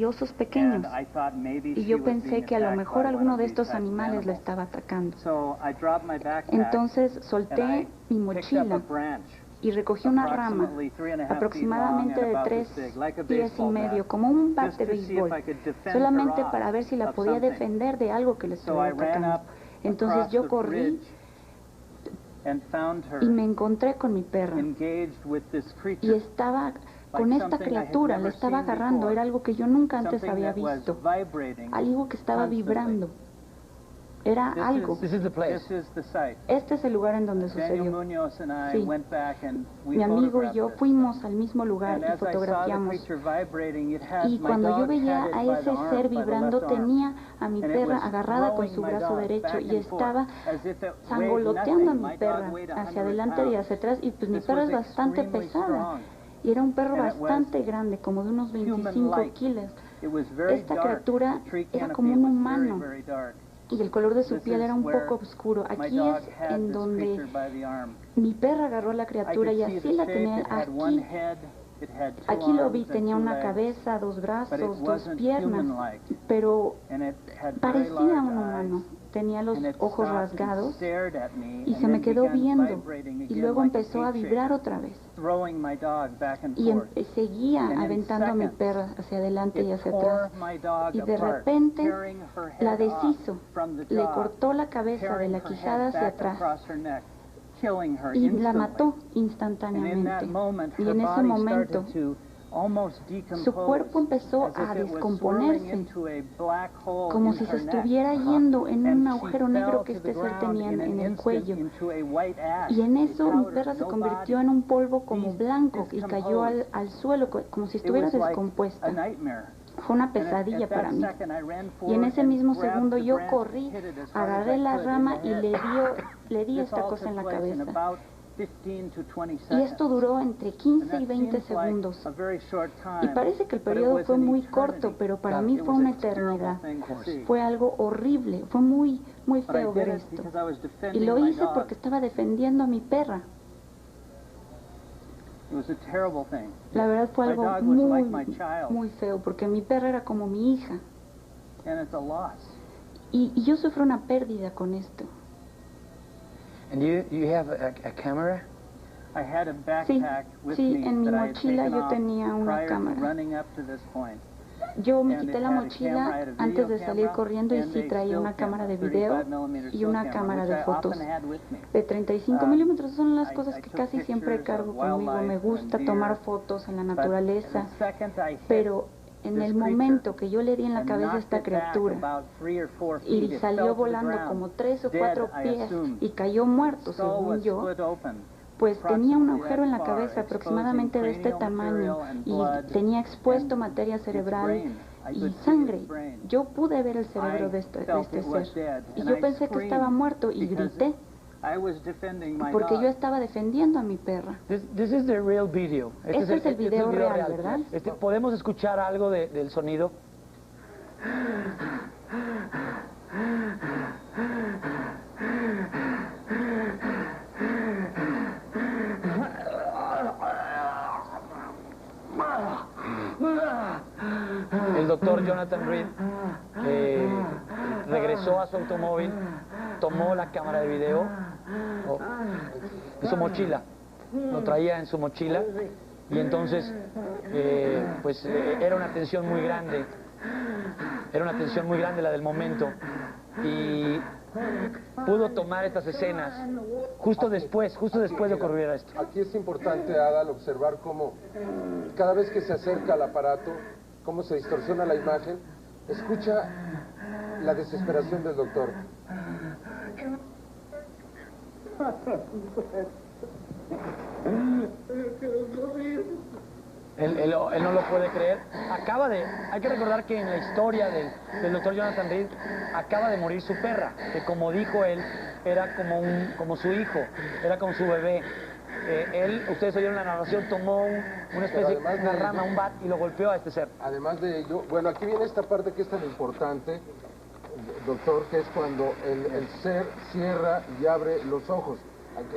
osos pequeños, y yo pensé que a lo mejor alguno de estos animales la estaba atacando. Entonces solté mi mochila y recogí una rama aproximadamente de 3,5 pies, como un bat de béisbol, solamente para ver si la podía defender de algo que le estuviera atacando. Entonces yo corrí y me encontré con mi perra, y estaba con esta criatura, le estaba agarrando. Era algo que yo nunca antes había visto, algo que estaba vibrando. Era algo. Este es el lugar en donde sucedió. Sí. Mi amigo y yo fuimos al mismo lugar y fotografiamos. Y cuando yo veía a ese ser vibrando, tenía a mi perra agarrada con su brazo derecho y estaba sangoloteando a mi perra hacia adelante y hacia atrás. Y pues mi perra es bastante pesada. Y era un perro bastante grande, como de unos 25 kilos. Esta criatura era como un humano, y el color de su piel era un poco oscuro. Aquí es en donde mi perra agarró a la criatura y así la tenía aquí. Aquí lo vi, tenía una cabeza, 2 brazos, 2 piernas, pero parecía un humano. Tenía los ojos rasgados y se me quedó viendo, y luego empezó a vibrar otra vez. Y seguía aventando a mi perra hacia adelante y hacia atrás. Y de repente la deshizo, le cortó la cabeza de la quijada hacia atrás y la mató instantáneamente. Y en ese momento su cuerpo empezó a descomponerse, como si se estuviera yendo en un agujero negro que este ser tenía en el cuello. Y en eso mi perra se convirtió en un polvo como blanco y cayó al suelo como si estuviera descompuesta. Fue una pesadilla para mí. Y en ese mismo segundo yo corrí, agarré la rama y le di esta cosa en la cabeza. Y esto duró entre 15 y 20 segundos. Y parece que el periodo fue muy corto, pero para mí fue una eternidad. Fue algo horrible, fue muy, muy feo ver esto. Y lo hice porque estaba defendiendo a mi perra. La verdad fue algo muy, muy feo, porque mi perra era como mi hija. Y yo sufro una pérdida con esto. And you have a camera? Sí, en mi mochila yo tenía una cámara. Yo me quité la mochila antes de salir corriendo y sí traía una cámara de video y una cámara de fotos de 35 milímetros. Son las cosas que casi siempre cargo conmigo. Me gusta tomar fotos en la naturaleza, pero en el momento que yo le di en la cabeza a esta criatura y salió volando como 3 o 4 pies y cayó muerto, según yo, pues tenía un agujero en la cabeza aproximadamente de este tamaño y tenía expuesto materia cerebral y sangre. Yo pude ver el cerebro de este ser y yo pensé que estaba muerto y grité, porque yo estaba defendiendo a mi perra. This is the real video. Este es el video real, ¿verdad? ¿Podemos escuchar algo del sonido? El doctor Jonathan Reed regresó a su automóvil, tomó la cámara de video en su mochila, lo traía en su mochila, y entonces pues era una tensión muy grande, la del momento, y pudo tomar estas escenas justo después de ocurrir esto. Aquí es importante, Adal, observar cómo cada vez que se acerca al aparato, cómo se distorsiona la imagen. Escucha la desesperación del doctor. Él no lo puede creer. Hay que recordar que en la historia del doctor Jonathan Reed acaba de morir su perra, que como dijo él, era como su hijo, era como su bebé. Ustedes oyeron la narración, tomó una rama, un bat, y lo golpeó a este ser. Además de ello, bueno, aquí viene esta parte que es tan importante, doctor, que es cuando el ser cierra y abre los ojos.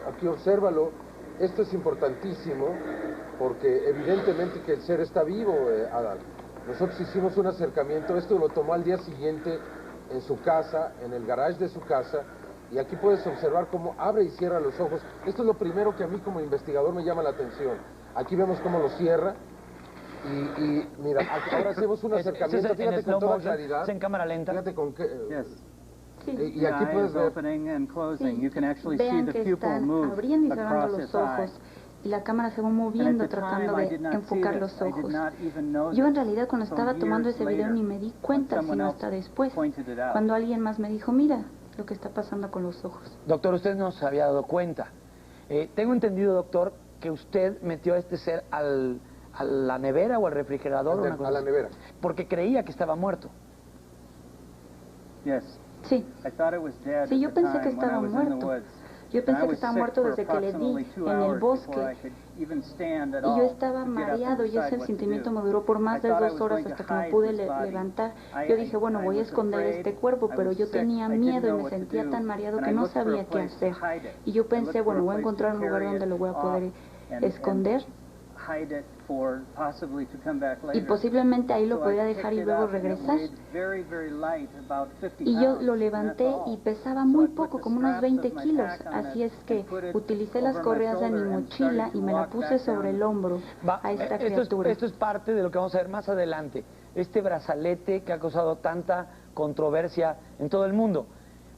Aquí obsérvalo. Esto es importantísimo porque evidentemente que el ser está vivo, Adal. Nosotros hicimos un acercamiento, esto lo tomó al día siguiente en su casa, en el garage de su casa, y aquí puedes observar cómo abre y cierra los ojos. Esto es lo primero que a mí como investigador me llama la atención. Aquí vemos cómo lo cierra, y mira, ahora hacemos un acercamiento, fíjate con toda claridad. Es en cámara lenta. Fíjate con qué... Sí. Y aquí puedes ver... Sí. Vean que están abriendo y cerrando los ojos. Y la cámara se va moviendo tratando de enfocar los ojos. Yo en realidad cuando estaba tomando ese video ni me di cuenta, sino hasta después, cuando alguien más me dijo, mira lo que está pasando con los ojos. Doctor, usted no se había dado cuenta. Tengo entendido, doctor, que usted metió a este ser a la nevera o al refrigerador. A la nevera. Porque creía que estaba muerto. Sí. Sí, yo pensé que estaba muerto. Yo pensé que estaba muerto desde que le di en el bosque. Y yo estaba mareado y ese sentimiento me duró por más de 2 horas hasta que me pude levantar. Yo dije, bueno, voy a esconder este cuerpo, pero yo tenía miedo y me sentía tan mareado que no sabía qué hacer. Y yo pensé, bueno, voy a encontrar un lugar donde lo voy a poder esconder. Y posiblemente ahí lo podría dejar y luego regresar. Y yo lo levanté y pesaba muy poco, como unos 20 kilos. Así es que utilicé las correas de mi mochila y me la puse sobre el hombro a esta criatura. Esto es parte de lo que vamos a ver más adelante. Este brazalete que ha causado tanta controversia en todo el mundo.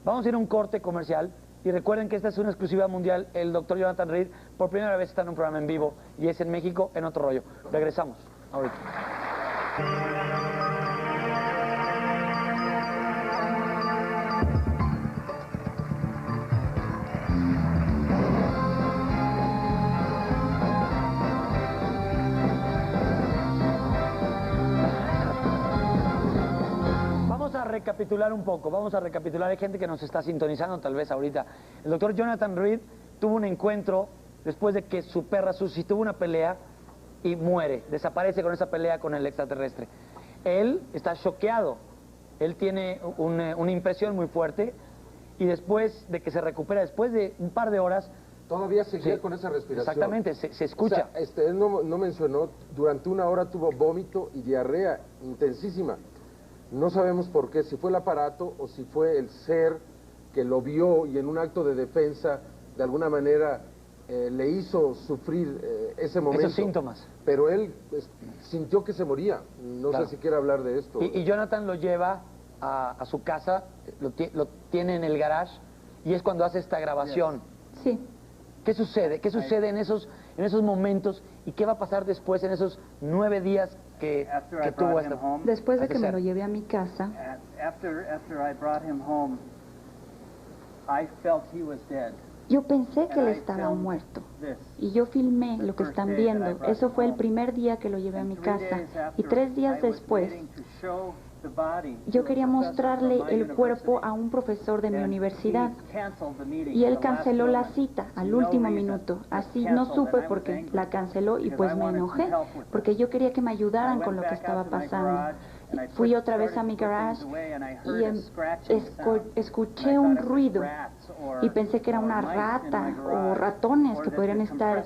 Vamos a ir a un corte comercial. Y recuerden que esta es una exclusiva mundial. El doctor Jonathan Reed por primera vez está en un programa en vivo y es en México, en Otro Rollo. Regresamos ahorita. Recapitular un poco, vamos a recapitular. Hay gente que nos está sintonizando tal vez ahorita. El doctor Jonathan Reed tuvo un encuentro después de que su perra Susie tuvo una pelea y muere, desaparece con esa pelea con el extraterrestre. Él está choqueado, él tiene una impresión muy fuerte y después de que se recupera, después de un par de horas... Todavía seguía con esa respiración. Exactamente, se escucha. O sea, él no mencionó, durante 1 hora tuvo vómito y diarrea intensísima. No sabemos por qué, si fue el aparato o si fue el ser que lo vio y en un acto de defensa de alguna manera le hizo sufrir ese momento. Esos síntomas. Pero él sintió que se moría. No Claro. sé si quiere hablar de esto. Y Jonathan lo lleva a su casa, lo tiene en el garage y es cuando hace esta grabación. Sí. ¿Qué sucede? ¿Qué sucede en esos momentos y qué va a pasar después en esos 9 días que tuvo este? Después de que me lo llevé a mi casa, yo pensé que él estaba muerto y yo filmé lo que están viendo. Eso fue el primer día que lo llevé a mi casa y 3 días después yo quería mostrarle el cuerpo a un profesor de mi universidad y él canceló la cita al último minuto. Así no supe por qué la canceló y pues me enojé porque yo quería que me ayudaran con lo que estaba pasando. Fui otra vez a mi garage y escuché un ruido y pensé que era una rata o ratones que podrían estar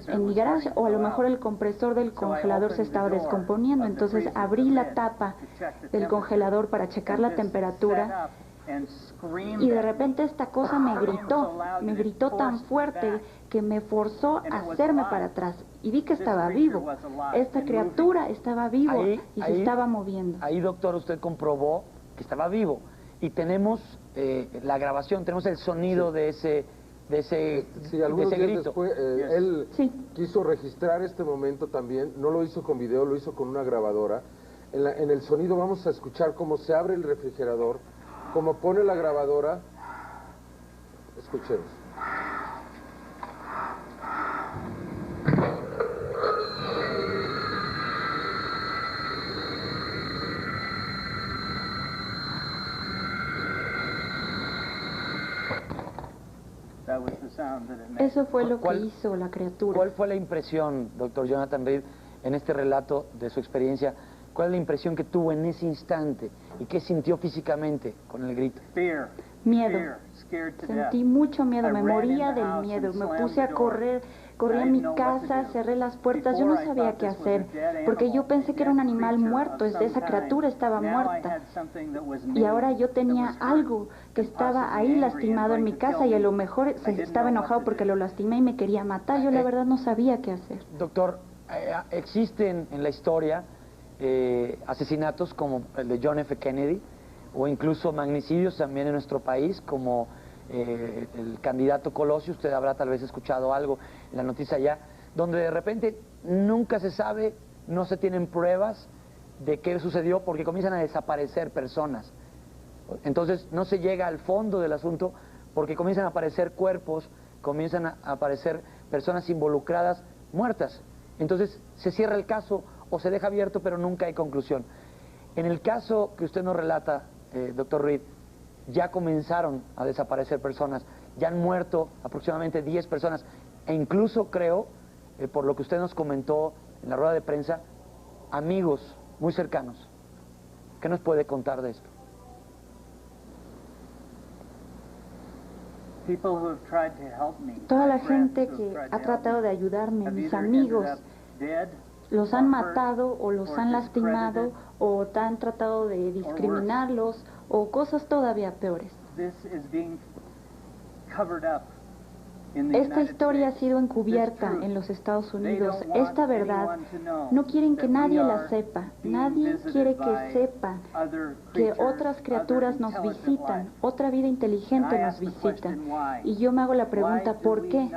en mi garage, o a lo mejor el compresor del congelador se estaba descomponiendo. Entonces abrí la tapa del congelador para checar la temperatura y de repente esta cosa me gritó tan fuerte que me forzó a hacerme para atrás y vi que estaba vivo. Esta criatura estaba vivo y se estaba moviendo. Ahí, doctor, usted comprobó que estaba vivo y tenemos la grabación, tenemos el sonido de ese algunos días grito. Después, él quiso registrar este momento también, no lo hizo con video, lo hizo con una grabadora. En el sonido vamos a escuchar cómo se abre el refrigerador, cómo pone la grabadora. Escuchemos. Eso fue lo que hizo la criatura. ¿Cuál fue la impresión, doctor Jonathan Reed, en este relato de su experiencia ¿Cuál es la impresión que tuvo en ese instante y qué sintió físicamente con el grito? Miedo. Sentí mucho miedo, me moría del miedo. Me puse a correr, corrí a mi casa, cerré las puertas. Yo no sabía qué hacer, porque yo pensé que era un animal muerto, esa criatura estaba muerta. Y ahora yo tenía algo que estaba ahí lastimado en mi casa y a lo mejor se estaba enojado porque lo lastimé y me quería matar. Yo la verdad no sabía qué hacer. Doctor, existen en la historia asesinatos como el de John F. Kennedy, o incluso magnicidios también en nuestro país, como el candidato Colosio. Usted habrá tal vez escuchado algo en la noticia ya, donde de repente nunca se sabe, no se tienen pruebas de qué sucedió, porque comienzan a desaparecer personas. Entonces no se llega al fondo del asunto, porque comienzan a aparecer cuerpos, comienzan a aparecer personas involucradas muertas. Entonces se cierra el caso o se deja abierto, pero nunca hay conclusión. En el caso que usted nos relata, doctor Reed, ya comenzaron a desaparecer personas, ya han muerto aproximadamente 10 personas, e incluso creo, por lo que usted nos comentó en la rueda de prensa, amigos muy cercanos. ¿Qué nos puede contar de esto? Toda la gente que ha tratado de ayudarme, mis amigos, los han matado o los han lastimado o han tratado de discriminarlos o cosas todavía peores. Esta historia ha sido encubierta en los Estados Unidos. Esta verdad no quieren que nadie la sepa. Nadie quiere que sepa que otras criaturas nos visitan, otra vida inteligente nos visita. Y yo me hago la pregunta, ¿por qué?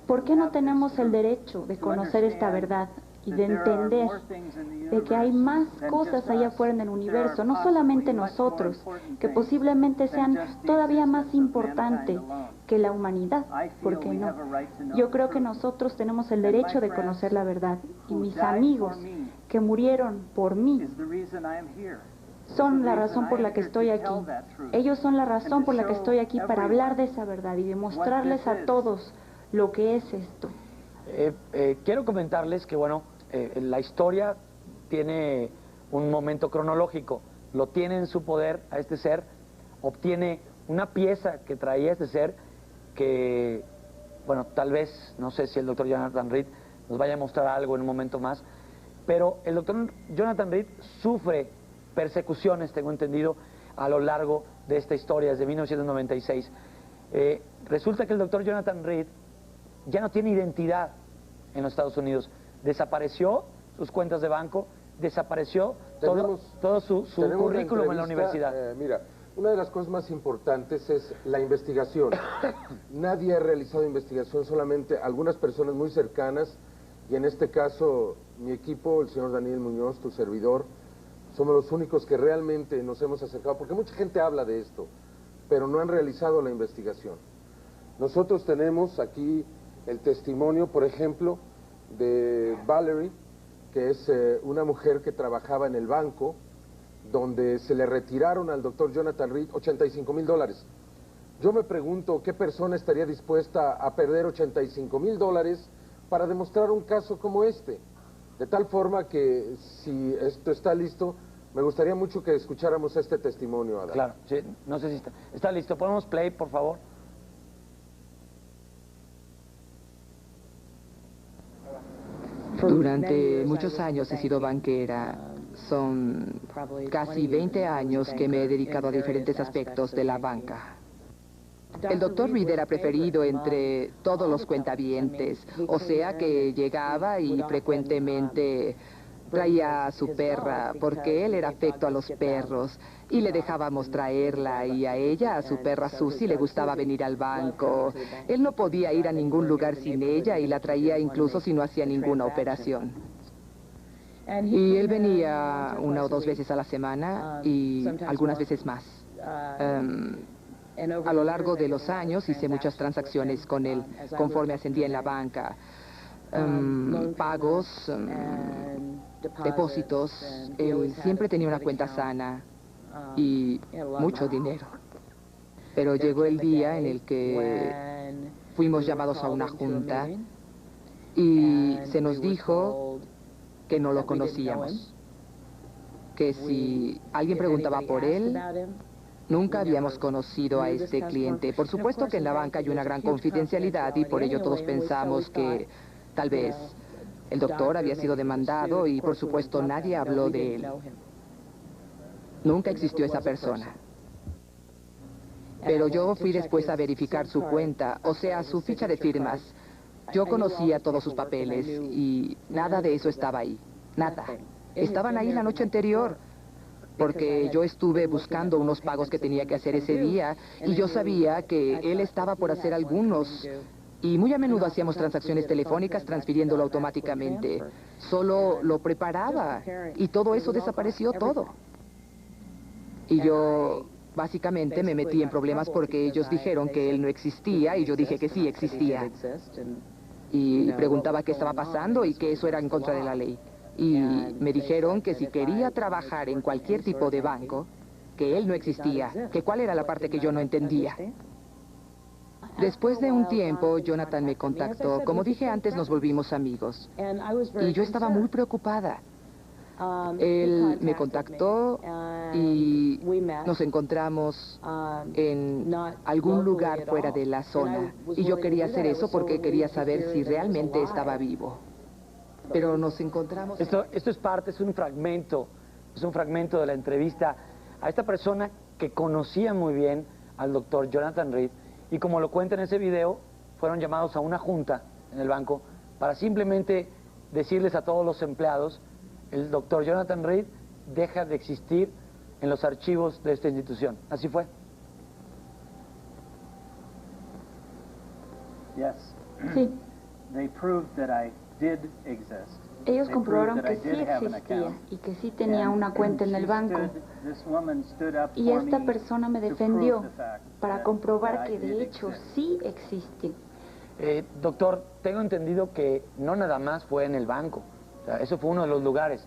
¿Por qué no tenemos el derecho de conocer esta verdad y de entender de que hay más cosas allá afuera en el universo, no solamente nosotros, que posiblemente sean todavía más importantes que la humanidad? ¿Por qué no? Yo creo que nosotros tenemos el derecho de conocer la verdad, y mis amigos que murieron por mí son la razón por la que estoy aquí. Ellos son la razón por la que estoy aquí, para hablar de esa verdad y demostrarles a todos lo que es esto. Quiero comentarles que, bueno, la historia tiene un momento cronológico. Lo tiene en su poder a este ser, obtiene una pieza que traía este ser que, bueno, tal vez, no sé si el doctor Jonathan Reed nos vaya a mostrar algo en un momento más, pero el doctor Jonathan Reed sufre persecuciones, tengo entendido, a lo largo de esta historia, desde 1996. Resulta que el doctor Jonathan Reed ya no tiene identidad en los Estados Unidos. Desapareció sus cuentas de banco, desapareció todo su currículum en la universidad. Mira, una de las cosas más importantes es la investigación. Nadie ha realizado investigación, solamente algunas personas muy cercanas, y en este caso mi equipo, el señor Daniel Muñoz, tu servidor, somos los únicos que realmente nos hemos acercado, porque mucha gente habla de esto, pero no han realizado la investigación. Nosotros tenemos aquí el testimonio, por ejemplo, de Valerie, que es una mujer que trabajaba en el banco, donde se le retiraron al doctor Jonathan Reed $85,000. Yo me pregunto qué persona estaría dispuesta a perder $85,000 para demostrar un caso como este. De tal forma que, si esto está listo, me gustaría mucho que escucháramos este testimonio, Adam. Claro, sí, no sé si está listo. ¿Podemos play, por favor? Durante muchos años he sido banquera. Son casi 20 años que me he dedicado a diferentes aspectos de la banca. El doctor Reed era preferido entre todos los cuentavientes, o sea que llegaba y frecuentemente traía a su perra, porque él era afecto a los perros, y le dejábamos traerla, y a ella, a su perra Susie, le gustaba venir al banco. Él no podía ir a ningún lugar sin ella, y la traía incluso si no hacía ninguna operación. Y él venía 1 o 2 veces a la semana, y algunas veces más. A lo largo de los años hice muchas transacciones con él, conforme ascendía en la banca. Pagos, depósitos. Él siempre tenía una cuenta sana y mucho dinero. Pero llegó el día en el que fuimos llamados a una junta y se nos dijo que no lo conocíamos. Que si alguien preguntaba por él, nunca habíamos conocido a este cliente. Por supuesto que en la banca hay una gran confidencialidad y por ello todos pensamos que tal vez el doctor había sido demandado y por supuesto nadie habló de él. Nunca existió esa persona. Pero yo fui después a verificar su cuenta, o sea, su ficha de firmas. Yo conocía todos sus papeles y nada de eso estaba ahí. Nada. Estaban ahí la noche anterior, porque yo estuve buscando unos pagos que tenía que hacer ese día y yo sabía que él estaba por hacer algunos. Y muy a menudo hacíamos transacciones telefónicas transfiriéndolo automáticamente. Solo lo preparaba y todo eso desapareció todo. Y yo básicamente me metí en problemas porque ellos dijeron que él no existía y yo dije que sí existía. Y preguntaba qué estaba pasando y que eso era en contra de la ley. Y me dijeron que si quería trabajar en cualquier tipo de banco, que él no existía, que cuál era la parte que yo no entendía. Después de un tiempo, Jonathan me contactó. Como dije antes, nos volvimos amigos. Y yo estaba muy preocupada. Él me contactó y nos encontramos en algún lugar fuera de la zona. Y yo quería hacer eso porque quería saber si realmente estaba vivo. Pero nos encontramos... Esto es parte, es un fragmento de la entrevista a esta persona que conocía muy bien al doctor Jonathan Reed. Y como lo cuenta en ese video, fueron llamados a una junta en el banco para simplemente decirles a todos los empleados: el doctor Jonathan Reed deja de existir en los archivos de esta institución. Así fue. Sí. Ellos comprobaron que sí existía y que sí tenía una cuenta en el banco. Y esta persona me defendió para comprobar que de hecho sí existe. Doctor, tengo entendido que no nada más fue en el banco. O sea, eso fue uno de los lugares.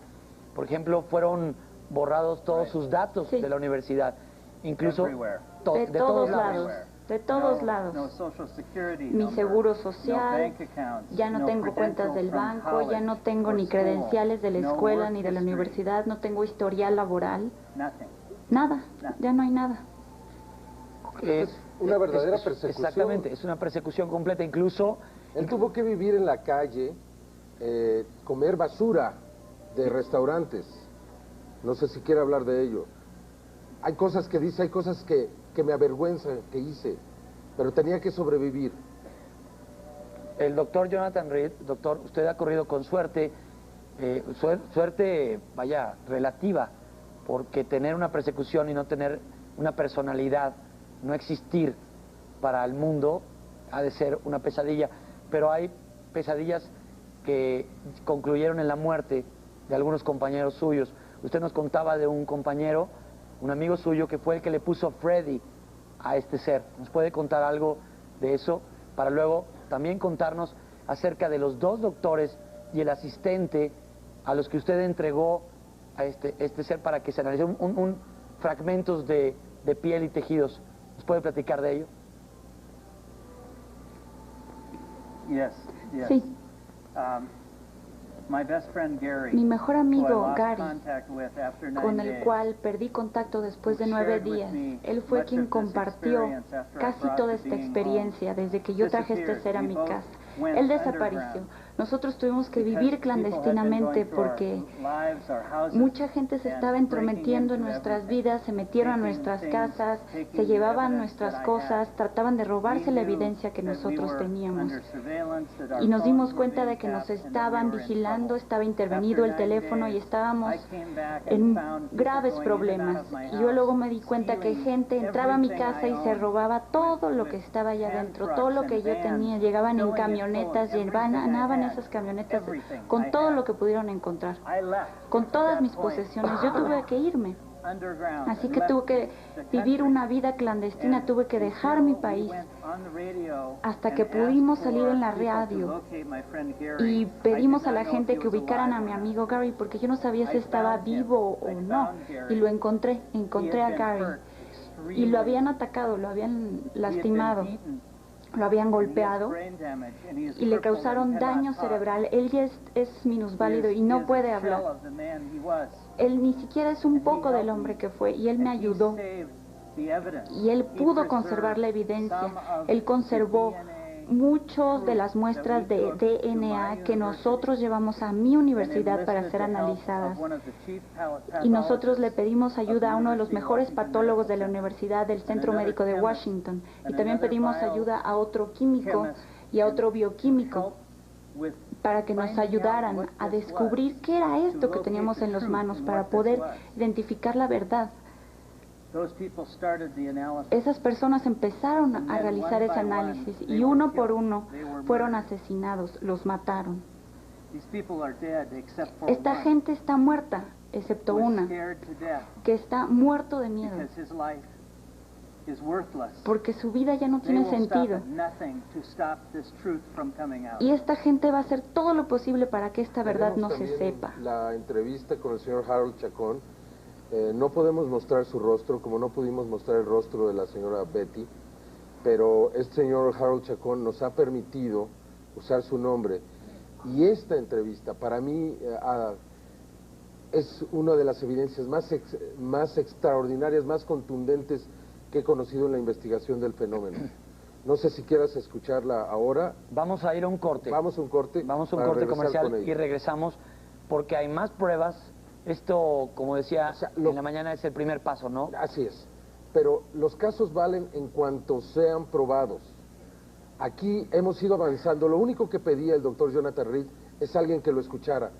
Por ejemplo, fueron borrados todos sus datos de la universidad. Incluso de todos lados. De todos lados. Mi seguro social, ya no tengo cuentas del banco, ya no tengo ni credenciales de la escuela ni de la universidad, no tengo historial laboral. Nada, ya no hay nada. Es una verdadera persecución. Exactamente, es una persecución completa. Incluso él tuvo que vivir en la calle, comer basura de restaurantes. No sé si quiere hablar de ello. Hay cosas que dice, hay cosas que me avergüenzan que hice, pero tenía que sobrevivir. El doctor Jonathan Reed, doctor, usted ha corrido con suerte, suerte, vaya, relativa, porque tener una persecución y no tener una personalidad, no existir para el mundo, ha de ser una pesadilla. Pero hay pesadillas que concluyeron en la muerte de algunos compañeros suyos. Usted nos contaba de un compañero, un amigo suyo, que fue el que le puso Freddy a este ser. ¿Nos puede contar algo de eso? Para luego también contarnos acerca de los dos doctores y el asistente a los que usted entregó a este ser para que se analice fragmentos de piel y tejidos. ¿Nos puede platicar de ello? Sí. Mi mejor amigo Gary, con el cual perdí contacto después de 9 días, él fue quien compartió casi toda esta experiencia desde que yo traje este ser a mi casa. Él desapareció. Nosotros tuvimos que vivir clandestinamente porque mucha gente se estaba entrometiendo en nuestras vidas, se metieron a nuestras casas, se llevaban nuestras cosas, trataban de robarse la evidencia que nosotros teníamos. Y nos dimos cuenta de que nos estaban vigilando, estaba intervenido el teléfono y estábamos en graves problemas. Y yo luego me di cuenta que gente entraba a mi casa y se robaba todo lo que estaba allá adentro, todo lo que yo tenía. Llegaban en camionetas, llenaban esas camionetas con todo lo que pudieron encontrar, con todas mis posesiones. Yo tuve que irme, así que tuve que vivir una vida clandestina, tuve que dejar mi país hasta que pudimos salir en la radio y pedimos a la gente que ubicaran a mi amigo Gary porque yo no sabía si estaba vivo o no, y lo encontré a Gary y lo habían atacado, lo habían lastimado. lo habían golpeado y le causaron daño cerebral. Él ya es minusválido y no puede hablar. Él ni siquiera es un poco del hombre que fue, y él me ayudó. Y él pudo conservar la evidencia. Él conservó muchas de las muestras de DNA que nosotros llevamos a mi universidad para ser analizadas. Y nosotros le pedimos ayuda a uno de los mejores patólogos de la Universidad del Centro Médico de Washington. Y también pedimos ayuda a otro químico y a otro bioquímico para que nos ayudaran a descubrir qué era esto que teníamos en las manos, para poder identificar la verdad. Esas personas empezaron a realizar ese análisis y uno por uno fueron asesinados, los mataron. Esta gente está muerta, excepto una, que está muerto de miedo, porque su vida ya no tiene sentido. Y esta gente va a hacer todo lo posible para que esta verdad no se sepa. La entrevista con el señor Harold Chacón. No podemos mostrar su rostro, como no pudimos mostrar el rostro de la señora Betty, pero este señor Harold Chacón nos ha permitido usar su nombre. Y esta entrevista, para mí, es una de las evidencias más extraordinarias, más contundentes que he conocido en la investigación del fenómeno. No sé si quieras escucharla ahora. Vamos a ir a un corte. Vamos a un corte. Vamos a un corte comercial y regresamos, porque hay más pruebas. Esto, como decía, en la mañana es el primer paso, ¿no? Así es. Pero los casos valen en cuanto sean probados. Aquí hemos ido avanzando. Lo único que pedía el doctor Jonathan Reed es alguien que lo escuchara.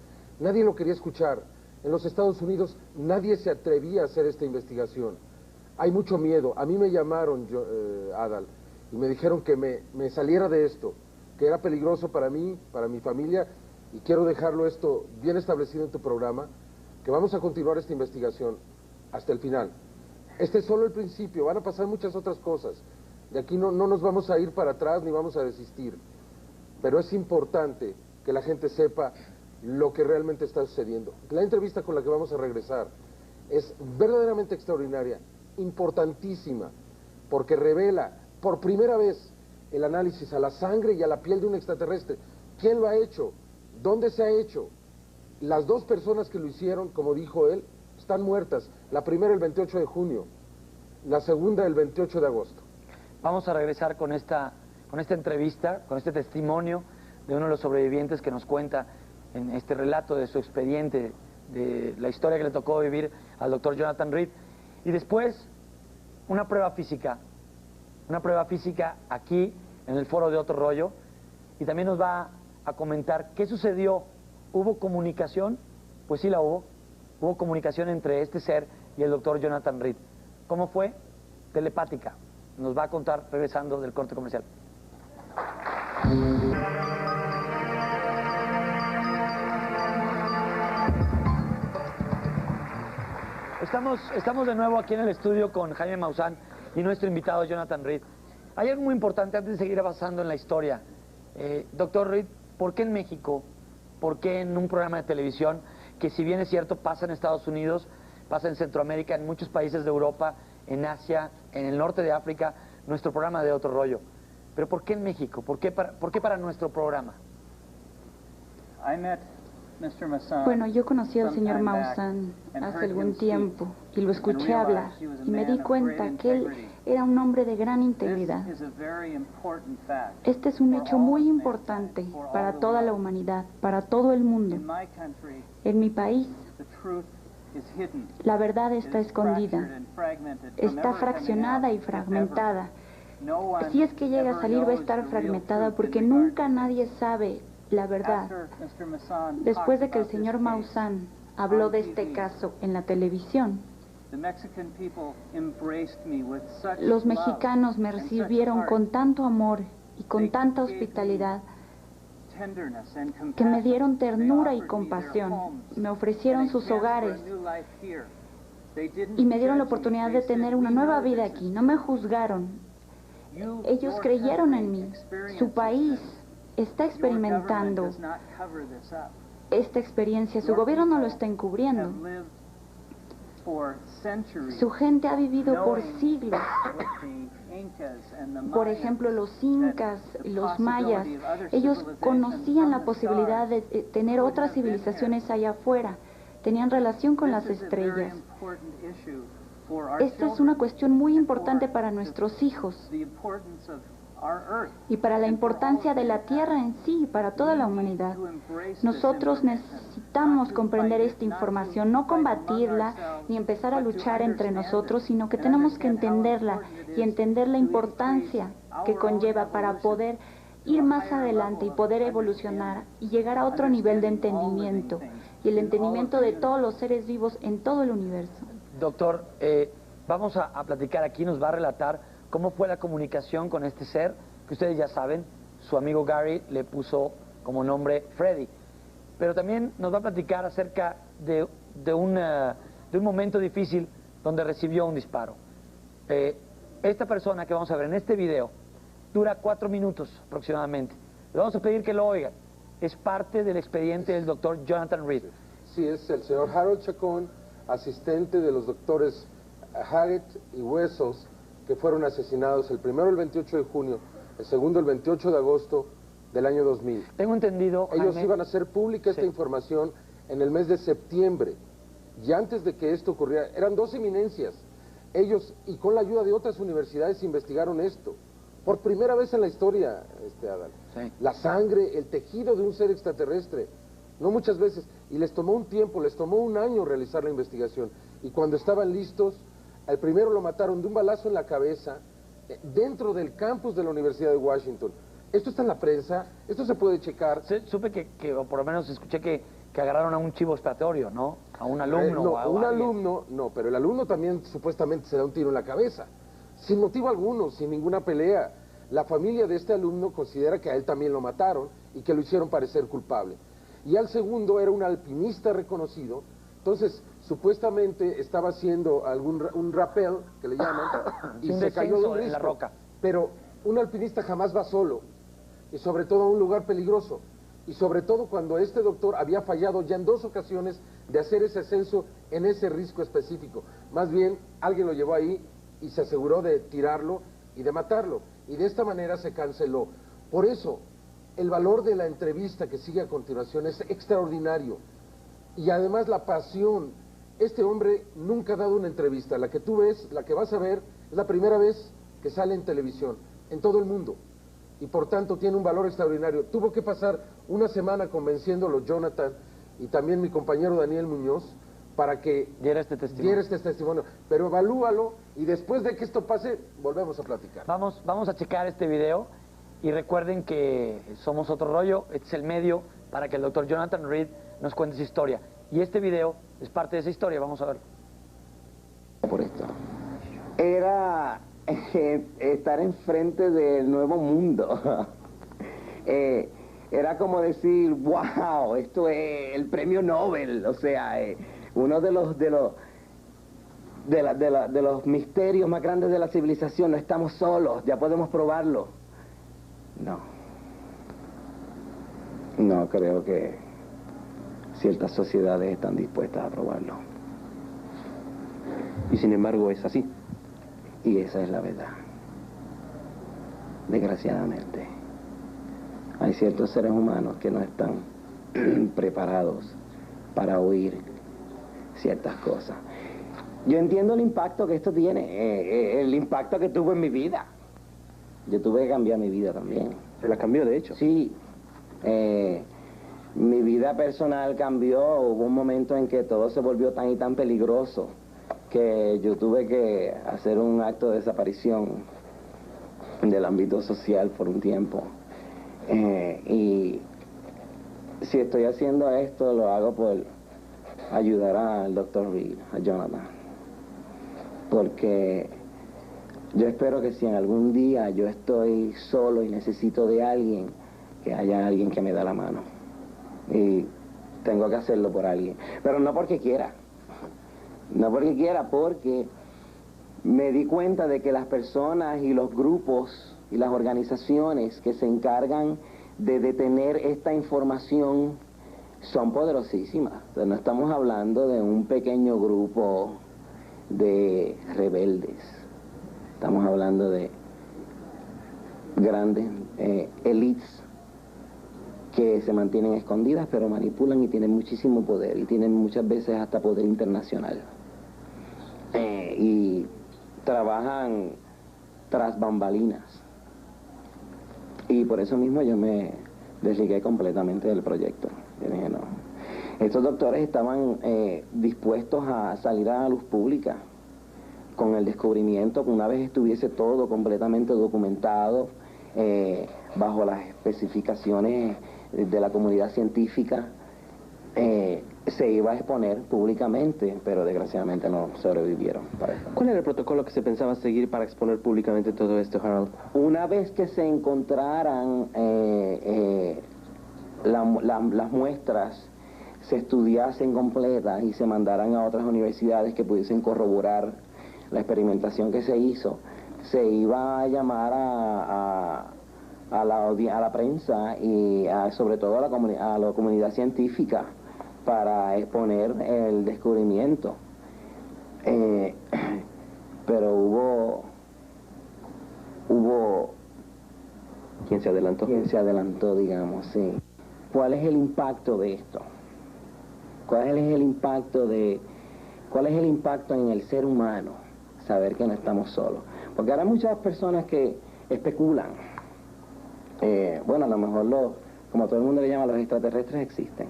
Nadie lo quería escuchar. En los Estados Unidos nadie se atrevía a hacer esta investigación. Hay mucho miedo. A mí me llamaron, Adal, y me dijeron que me saliera de esto, que era peligroso para mí, para mi familia, y quiero dejarlo esto bien establecido en tu programa, que vamos a continuar esta investigación hasta el final. Este es solo el principio, van a pasar muchas otras cosas. De aquí no nos vamos a ir para atrás ni vamos a desistir. Pero es importante que la gente sepa lo que realmente está sucediendo. La entrevista con la que vamos a regresar es verdaderamente extraordinaria, importantísima, porque revela por primera vez el análisis a la sangre y a la piel de un extraterrestre. ¿Quién lo ha hecho? ¿Dónde se ha hecho? Las dos personas que lo hicieron, como dijo él, están muertas. La primera el 28 de junio, la segunda el 28 de agosto. Vamos a regresar con esta entrevista, con este testimonio de uno de los sobrevivientes que nos cuenta en este relato de su expediente, de la historia que le tocó vivir al doctor Jonathan Reed. Y después, una prueba física aquí en el foro de Otro Rollo, y también nos va a comentar qué sucedió. ¿Hubo comunicación? Pues sí la hubo. Hubo comunicación entre este ser y el doctor Jonathan Reed. ¿Cómo fue? Telepática. Nos va a contar regresando del corte comercial. Estamos de nuevo aquí en el estudio con Jaime Maussan y nuestro invitado Jonathan Reed. Hay algo muy importante antes de seguir avanzando en la historia. Doctor Reed, ¿por qué en México? ¿Por qué en un programa de televisión que, si bien es cierto, pasa en Estados Unidos, pasa en Centroamérica, en muchos países de Europa, en Asia, en el norte de África, nuestro programa de Otro Rollo? Pero ¿por qué en México? ¿Por qué para nuestro programa? Bueno, yo conocí al señor Maussan hace algún tiempo y lo escuché hablar y me di cuenta que él era un hombre de gran integridad. Este es un hecho muy importante para toda la humanidad, para todo el mundo. En mi país, la verdad está escondida, está fraccionada y fragmentada. Si es que llega a salir, va a estar fragmentada porque nunca nadie sabe la verdad. Después de que el señor Maussan habló de este caso en la televisión, los mexicanos me recibieron con tanto amor y con tanta hospitalidad que me dieron ternura y compasión, me ofrecieron sus hogares y me dieron la oportunidad de tener una nueva vida aquí. No me juzgaron, ellos creyeron en mí. Su país está experimentando esta experiencia, su gobierno no lo está encubriendo. Su gente ha vivido por siglos Por ejemplo, los incas, los mayas, ellos conocían la posibilidad de tener otras civilizaciones allá afuera, tenían relación con las estrellas. Esta es una cuestión muy importante para nuestros hijos y para la importancia de la Tierra en sí y para toda la humanidad. Nosotros necesitamos comprender esta información, no combatirla ni empezar a luchar entre nosotros, sino que tenemos que entenderla y entender la importancia que conlleva para poder ir más adelante y poder evolucionar y llegar a otro nivel de entendimiento y el entendimiento de todos los seres vivos en todo el universo. Doctor, vamos a platicar aquí, nos va a relatar cómo fue la comunicación con este ser, que ustedes ya saben, su amigo Gary le puso como nombre Freddy. Pero también nos va a platicar acerca de un momento difícil donde recibió un disparo. Esta persona que vamos a ver en este video dura 4 minutos aproximadamente. Le vamos a pedir que lo oigan. Es parte del expediente del doctor Jonathan Reed. Sí, es el señor Harold Chacón, asistente de los doctores Haggett y Huesos, que fueron asesinados el primero el 28 de junio, el segundo el 28 de agosto del año 2000. Tengo entendido, ellos Jaime, iban a hacer pública esta información en el mes de septiembre, y antes de que esto ocurriera, eran 2 eminencias. Ellos, y con la ayuda de otras universidades, investigaron esto. Por primera vez en la historia, Adal. Sí. La sangre, el tejido de un ser extraterrestre. No muchas veces. Y les tomó un tiempo, les tomó un año realizar la investigación. Y cuando estaban listos, al primero lo mataron de un balazo en la cabeza dentro del campus de la Universidad de Washington. Esto está en la prensa, esto se puede checar. Supe que o por lo menos escuché que agarraron a un chivo expiatorio, ¿no? A un alumno. No, o a un alguien. alumno, no, pero el alumno también supuestamente se da un tiro en la cabeza. Sin motivo alguno, sin ninguna pelea. La familia de este alumno considera que a él también lo mataron y que lo hicieron parecer culpable. Y al segundo era un alpinista reconocido. Entonces, supuestamente estaba haciendo un rappel, que le llaman, y se cayó de un risco. En la roca. Pero un alpinista jamás va solo, y sobre todo a un lugar peligroso. Y sobre todo cuando este doctor había fallado ya en 2 ocasiones de hacer ese ascenso en ese risco específico. Más bien, alguien lo llevó ahí y se aseguró de tirarlo y de matarlo. Y de esta manera se canceló. Por eso, el valor de la entrevista que sigue a continuación es extraordinario. Y además la pasión. Este hombre nunca ha dado una entrevista. La que tú ves, la que vas a ver, es la primera vez que sale en televisión, en todo el mundo. Y por tanto tiene un valor extraordinario. Tuvo que pasar una semana convenciéndolo Jonathan y también mi compañero Daniel Muñoz para que diera este testimonio. Pero evalúalo y después de que esto pase, volvemos a platicar. Vamos a checar este video y recuerden que somos Otro Rollo. Este es el medio para que el doctor Jonathan Reed nos cuente su historia. Y este video es parte de esa historia, vamos a verlo. Por esto. Era estar enfrente del nuevo mundo. Era como decir, wow, esto es el premio Nobel. O sea, uno de los misterios más grandes de la civilización. No estamos solos, ya podemos probarlo. No creo que ciertas sociedades están dispuestas a probarlo. Y sin embargo es así. Y esa es la verdad. Desgraciadamente. Hay ciertos seres humanos que no están preparados para oír ciertas cosas. Yo entiendo el impacto que esto tiene, el impacto que tuvo en mi vida. Yo tuve que cambiar mi vida también. ¿Se la cambió, de hecho? Sí. Mi vida personal cambió. Hubo un momento en que todo se volvió tan y tan peligroso que yo tuve que hacer un acto de desaparición del ámbito social por un tiempo. Y si estoy haciendo esto, lo hago por ayudar al Dr. Reed, a Jonathan. Porque yo espero que si en algún día yo estoy solo y necesito de alguien, que haya alguien que me da la mano. Y tengo que hacerlo por alguien. Pero no porque quiera. No porque quiera, porque me di cuenta de que las personas y los grupos y las organizaciones que se encargan de detener esta información son poderosísimas. O sea, no estamos hablando de un pequeño grupo de rebeldes. Estamos hablando de grandes élites que se mantienen escondidas, pero manipulan y tienen muchísimo poder, y tienen muchas veces hasta poder internacional. Y trabajan tras bambalinas. Y por eso mismo yo me desligué completamente del proyecto. Yo dije, no. Estos doctores estaban dispuestos a salir a la luz pública con el descubrimiento, que una vez estuviese todo completamente documentado, bajo las especificaciones de la comunidad científica, se iba a exponer públicamente, pero desgraciadamente no sobrevivieron para eso. ¿Cuál era el protocolo que se pensaba seguir para exponer públicamente todo esto, Harold? Una vez que se encontraran las muestras, se estudiasen completas y se mandaran a otras universidades que pudiesen corroborar la experimentación que se hizo, se iba a llamar a la prensa y sobre todo a la comunidad científica para exponer el descubrimiento. Pero hubo ¿Quién se adelantó? Quien se adelantó, digamos, sí. ¿Cuál es el impacto de esto? ¿Cuál es el impacto en el ser humano? Saber que no estamos solos. Porque ahora hay muchas personas que especulan. Bueno, a lo mejor como todo el mundo le llama, los extraterrestres existen.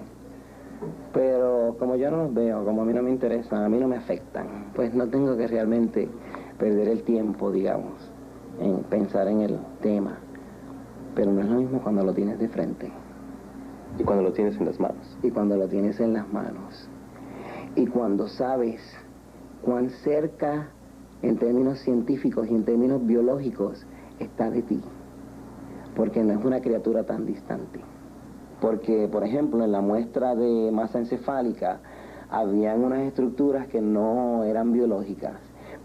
Pero como yo no los veo, como a mí no me interesan, a mí no me afectan, pues no tengo que realmente perder el tiempo, digamos, en pensar en el tema. Pero no es lo mismo cuando lo tienes de frente. Y cuando lo tienes en las manos. Y cuando lo tienes en las manos. Y cuando sabes cuán cerca, en términos científicos y en términos biológicos, está de ti. Porque no es una criatura tan distante. Porque, por ejemplo, en la muestra de masa encefálica, habían unas estructuras que no eran biológicas,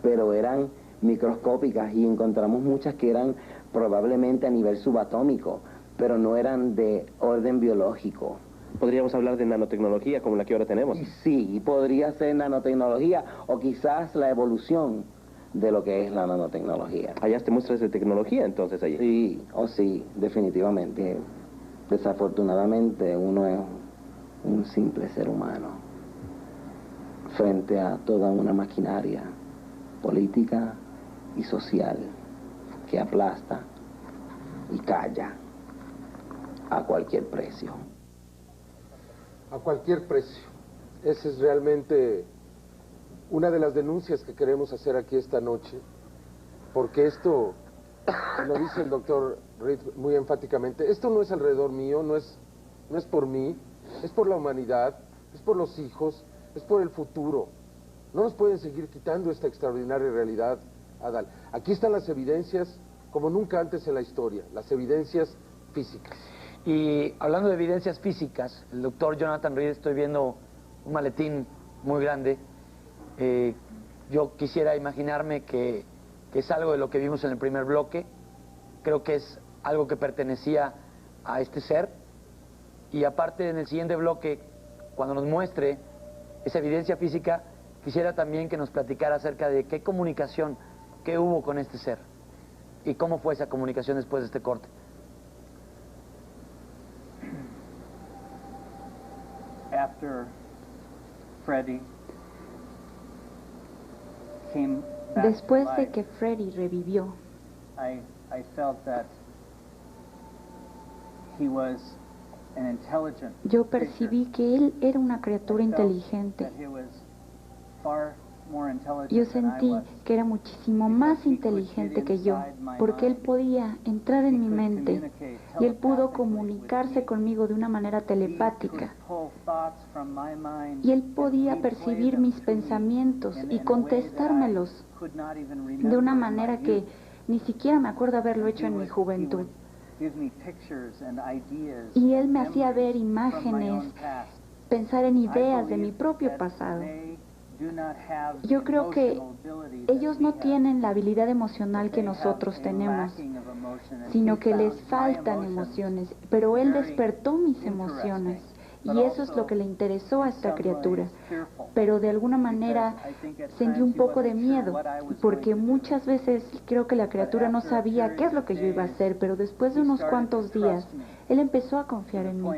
pero eran microscópicas, y encontramos muchas que eran probablemente a nivel subatómico, pero no eran de orden biológico. ¿Podríamos hablar de nanotecnología como la que ahora tenemos? Sí, podría ser nanotecnología, o quizás la evolución de lo que es la nanotecnología. ¿Hallaste muestras de tecnología entonces allí? Sí, definitivamente. Desafortunadamente uno es un simple ser humano frente a toda una maquinaria política y social que aplasta y calla a cualquier precio. A cualquier precio. Esa es realmente una de las denuncias que queremos hacer aquí esta noche, porque esto, lo dice el doctor Reed muy enfáticamente, esto no es alrededor mío, no es por mí, es por la humanidad, es por los hijos, es por el futuro. No nos pueden seguir quitando esta extraordinaria realidad, Adal. Aquí están las evidencias como nunca antes en la historia, las evidencias físicas. Y hablando de evidencias físicas, el doctor Jonathan Reed, estoy viendo un maletín muy grande. Yo quisiera imaginarme que es algo de lo que vimos en el primer bloque. Creo que es algo que pertenecía a este ser. Y aparte, en el siguiente bloque, cuando nos muestre esa evidencia física, quisiera también que nos platicara acerca de qué comunicación, qué hubo con este ser y cómo fue esa comunicación después de este corte. Después de que Freddy revivió, yo percibí que él era una criatura inteligente. Yo sentí que era muchísimo más inteligente que yo, porque él podía entrar en mi mente y él pudo comunicarse conmigo de una manera telepática. Y él podía percibir mis pensamientos y contestármelos de una manera que ni siquiera me acuerdo haberlo hecho en mi juventud. Y él me hacía ver imágenes, pensar en ideas de mi propio pasado. Yo creo que ellos no tienen la habilidad emocional que nosotros tenemos, sino que les faltan emociones, pero él despertó mis emociones Y eso es lo que le interesó a esta criatura. Pero de alguna manera sentí un poco de miedo, porque muchas veces creo que la criatura no sabía qué es lo que yo iba a hacer, pero después de unos cuantos días, él empezó a confiar en mí.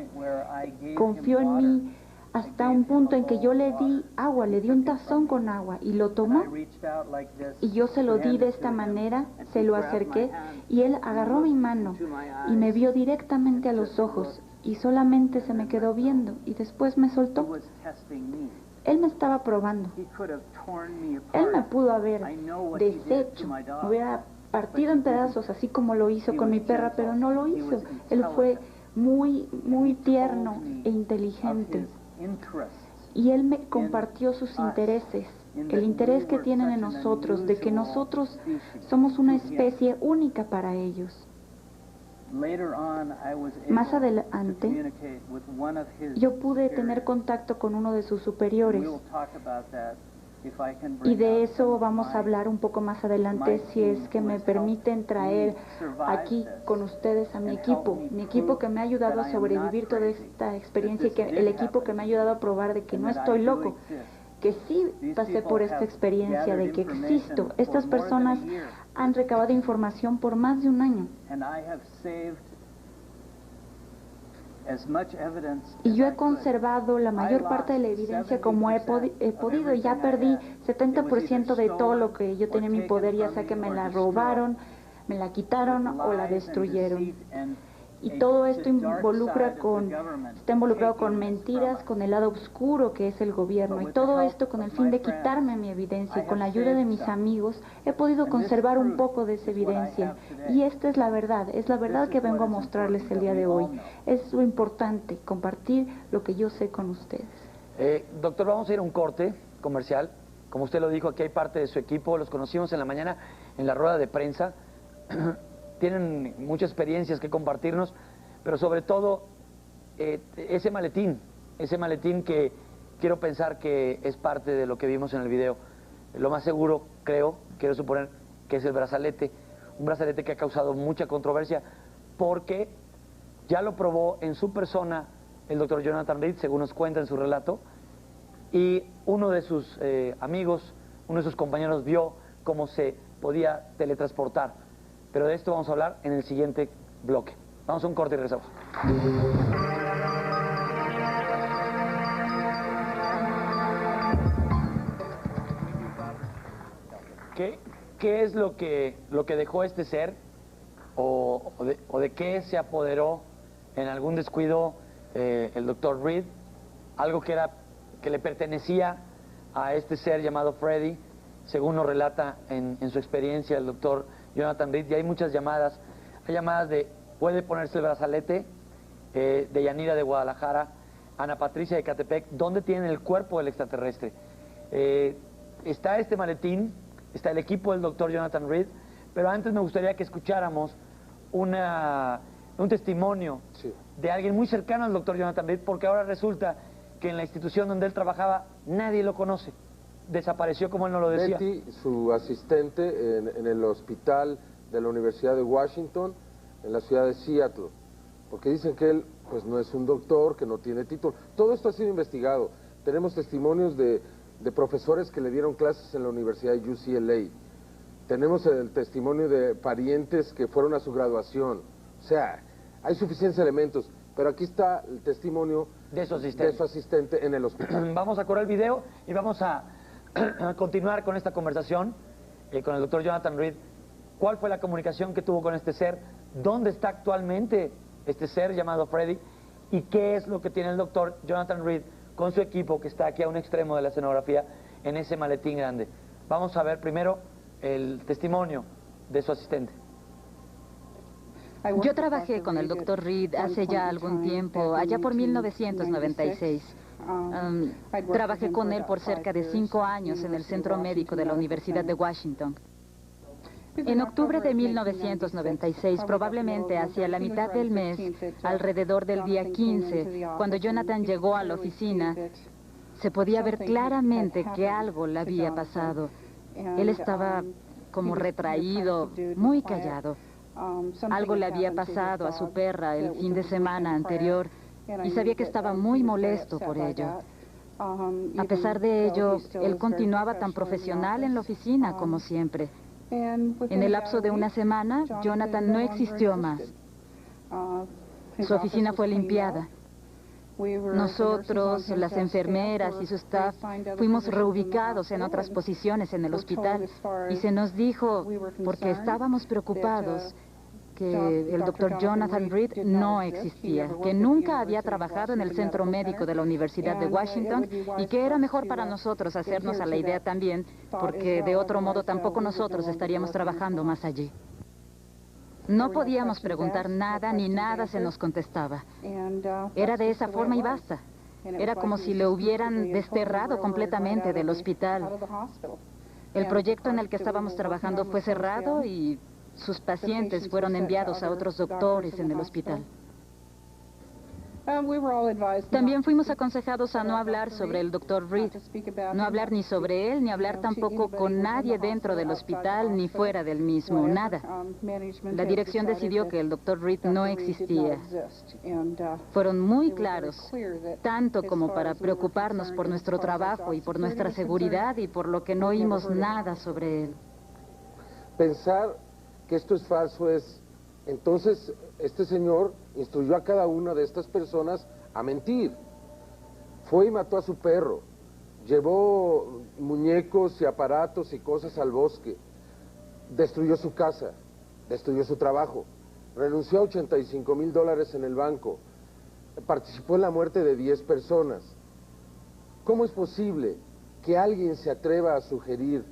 Confió en mí hasta un punto en que yo le di agua, le di un tazón con agua y lo tomó. Y yo se lo di de esta manera, se lo acerqué y él agarró mi mano y me vio directamente a los ojos y solamente se me quedó viendo y después me soltó. Él me estaba probando. Él me pudo haber deshecho, me hubiera partido en pedazos así como lo hizo con mi perra, pero no lo hizo. Él fue muy tierno e inteligente. Y él me compartió sus intereses, el interés que tienen en nosotros, de que nosotros somos una especie única para ellos. Más adelante, yo pude tener contacto con uno de sus superiores. Y de eso vamos a hablar un poco más adelante, si es que me permiten traer aquí con ustedes a mi equipo que me ha ayudado a sobrevivir toda esta experiencia y que el equipo que me ha ayudado a probar de que no estoy loco, que sí pasé por esta experiencia, de que existo. Estas personas han recabado información por más de un año. Y yo he conservado la mayor parte de la evidencia como he podido. Ya perdí 70% de todo lo que yo tenía en mi poder, ya sea que me la robaron, me la quitaron o la destruyeron. Y todo esto está involucrado con mentiras, con el lado oscuro que es el gobierno. Y todo esto con el fin de quitarme mi evidencia. Y con la ayuda de mis amigos he podido conservar un poco de esa evidencia. Y esta es la verdad que vengo a mostrarles el día de hoy. Es lo importante, compartir lo que yo sé con ustedes. Doctor, vamos a ir a un corte comercial. Como usted lo dijo, aquí hay parte de su equipo. Los conocimos en la mañana en la rueda de prensa. Tienen muchas experiencias que compartirnos, pero sobre todo ese maletín que quiero pensar que es parte de lo que vimos en el video. Lo más seguro, quiero suponer que es el brazalete, un brazalete que ha causado mucha controversia porque ya lo probó en su persona el doctor Jonathan Reed, según nos cuenta en su relato, y uno de sus amigos, uno de sus compañeros vio cómo se podía teletransportar. Pero de esto vamos a hablar en el siguiente bloque. Vamos a un corte y regresamos. ¿Qué es lo que dejó este ser? ¿O de qué se apoderó en algún descuido el doctor Reed? Algo que le pertenecía a este ser llamado Freddy, según nos relata en su experiencia el doctor Jonathan Reed. Y hay muchas llamadas. Hay llamadas de puede ponerse el brazalete, de Yanira de Guadalajara, Ana Patricia de Catepec, ¿dónde tienen el cuerpo del extraterrestre? Está este maletín, está el equipo del doctor Jonathan Reed, pero antes me gustaría que escucháramos un testimonio de alguien muy cercano al doctor Jonathan Reed, porque ahora resulta que en la institución donde él trabajaba nadie lo conoce. Desapareció, como él nos lo decía. Betty, su asistente en el hospital de la Universidad de Washington, en la ciudad de Seattle, porque dicen que él pues no es un doctor, que no tiene título. Todo esto ha sido investigado. Tenemos testimonios de profesores que le dieron clases en la Universidad de UCLA. Tenemos el testimonio de parientes que fueron a su graduación. O sea, hay suficientes elementos, pero aquí está el testimonio de su asistente en el hospital. Vamos a correr el video y vamos a continuar con esta conversación con el doctor Jonathan Reed. ¿Cuál fue la comunicación que tuvo con este ser? ¿Dónde está actualmente este ser llamado Freddy? ¿Y qué es lo que tiene el doctor Jonathan Reed con su equipo que está aquí a un extremo de la escenografía en ese maletín grande? Vamos a ver primero el testimonio de su asistente. Yo trabajé con el doctor Reed hace ya algún tiempo, allá por 1996. Trabajé con él por cerca de 5 años en el Centro Médico de la Universidad de Washington. En octubre de 1996, probablemente hacia la mitad del mes, alrededor del día 15, cuando Jonathan llegó a la oficina, se podía ver claramente que algo le había pasado. Él estaba como retraído, muy callado. Algo le había pasado a su perra el fin de semana anterior y sabía que estaba muy molesto por ello. A pesar de ello, él continuaba tan profesional en la oficina como siempre. En el lapso de una semana, Jonathan no existió más. Su oficina fue limpiada. Nosotros, las enfermeras y su staff, fuimos reubicados en otras posiciones en el hospital y se nos dijo, porque estábamos preocupados, que el doctor Jonathan Reed no existía, que nunca había trabajado en el centro médico de la Universidad de Washington y que era mejor para nosotros hacernos a la idea también, porque de otro modo tampoco nosotros estaríamos trabajando más allí. No podíamos preguntar nada ni nada se nos contestaba. Era de esa forma y basta. Era como si le hubieran desterrado completamente del hospital. El proyecto en el que estábamos trabajando fue cerrado y sus pacientes fueron enviados a otros doctores en el hospital. También fuimos aconsejados a no hablar sobre el Dr. Reed, no hablar ni sobre él, ni hablar tampoco con nadie dentro del hospital ni fuera del mismo, nada. La dirección decidió que el Dr. Reed no existía. Fueron muy claros, tanto como para preocuparnos por nuestro trabajo y por nuestra seguridad y por lo que no oímos nada sobre él. Pensar que esto es falso es... Entonces, este señor instruyó a cada una de estas personas a mentir. Fue y mató a su perro. Llevó muñecos y aparatos y cosas al bosque. Destruyó su casa. Destruyó su trabajo. Renunció a $85,000 en el banco. Participó en la muerte de 10 personas. ¿Cómo es posible que alguien se atreva a sugerir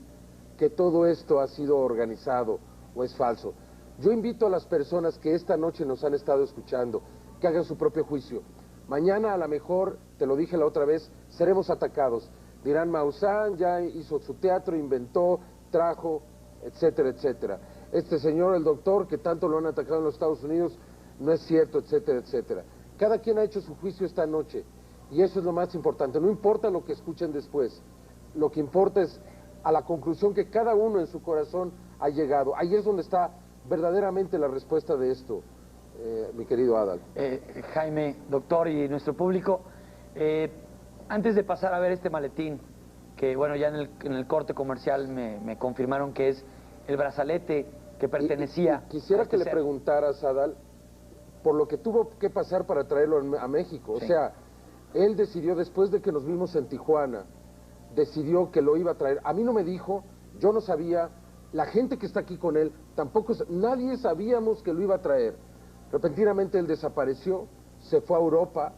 que todo esto ha sido organizado o es falso? Yo invito a las personas que esta noche nos han estado escuchando que hagan su propio juicio. Mañana a lo mejor, te lo dije la otra vez, seremos atacados. Dirán, Maussan ya hizo su teatro, inventó, trajo, etcétera, etcétera. Este señor, el doctor, que tanto lo han atacado en los Estados Unidos, no es cierto, etcétera, etcétera. Cada quien ha hecho su juicio esta noche y eso es lo más importante. No importa lo que escuchen después, lo que importa es a la conclusión que cada uno en su corazón ha llegado. Ahí es donde está verdaderamente la respuesta de esto, mi querido Adal. Jaime, doctor y nuestro público, antes de pasar a ver este maletín, que bueno, ya en el corte comercial me confirmaron que es el brazalete que pertenecía... Quisiera que le preguntaras, Adal, por lo que tuvo que pasar para traerlo a México. Sí. O sea, él decidió, después de que nos vimos en Tijuana, decidió que lo iba a traer. A mí no me dijo, yo no sabía... La gente que está aquí con él, tampoco, nadie sabíamos que lo iba a traer. Repentinamente él desapareció, se fue a Europa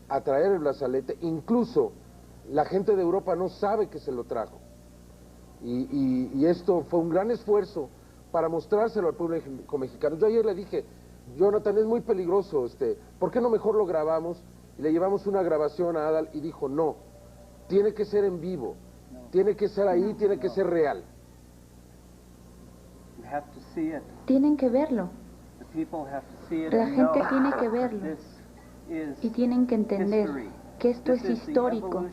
a traer el brazalete, incluso la gente de Europa no sabe que se lo trajo. Y esto fue un gran esfuerzo para mostrárselo al público mexicano. Yo ayer le dije, Jonathan, es muy peligroso, ¿por qué no mejor lo grabamos? Y le llevamos una grabación a Adal y dijo, no, tiene que ser en vivo, tiene que ser ahí, tiene que ser real. Tienen que verlo. La gente tiene que verlo y tienen que entender que esto es histórico.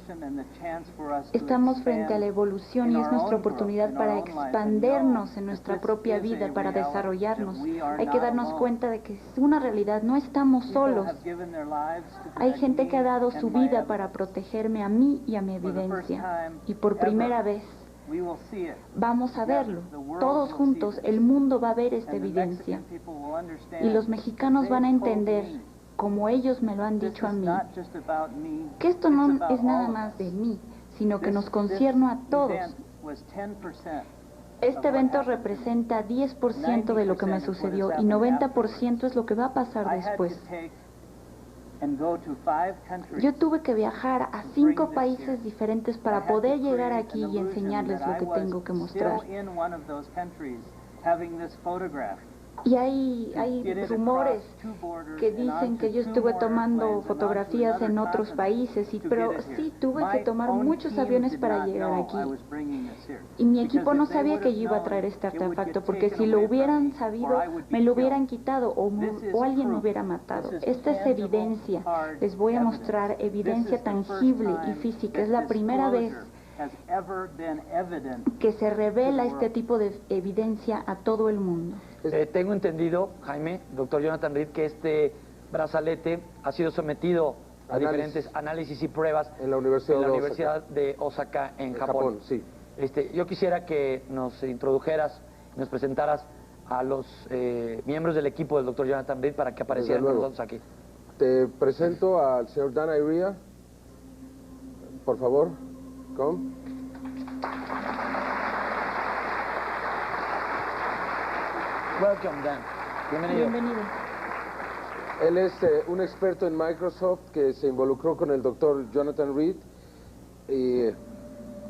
Estamos frente a la evolución y es nuestra oportunidad para expandernos en nuestra propia vida, para desarrollarnos. Hay que darnos cuenta de que es una realidad, no estamos solos. Hay gente que ha dado su vida para protegerme a mí y a mi evidencia. Y por primera vez vamos a verlo, todos juntos, el mundo va a ver esta evidencia y los mexicanos van a entender, como ellos me lo han dicho a mí, que esto no es nada más de mí, sino que nos concierne a todos. Este evento representa 10% de lo que me sucedió y 90% es lo que va a pasar después. Yo tuve que viajar a 5 países diferentes para poder llegar aquí y enseñarles lo que tengo que mostrar. Y hay rumores que dicen que yo estuve tomando fotografías en otros países, pero sí tuve que tomar muchos aviones para llegar aquí. Y mi equipo no sabía que yo iba a traer este artefacto, porque si lo hubieran sabido, me lo hubieran quitado o alguien me hubiera matado. Esta es evidencia. Les voy a mostrar evidencia tangible y física. Es la primera vez que se revela este tipo de evidencia a todo el mundo. Tengo entendido, Jaime, doctor Jonathan Reed, que este brazalete ha sido sometido a diferentes análisis y pruebas en la Universidad de Osaka en Japón. Sí. Yo quisiera que nos introdujeras, nos presentaras a los miembros del equipo del Dr. Jonathan Reed para que aparecieran con nosotros aquí. Te presento al señor Dan Iria. Por favor, come. Welcome, Dan. Bienvenido. Bienvenido. Él es un experto en Microsoft que se involucró con el doctor Jonathan Reed y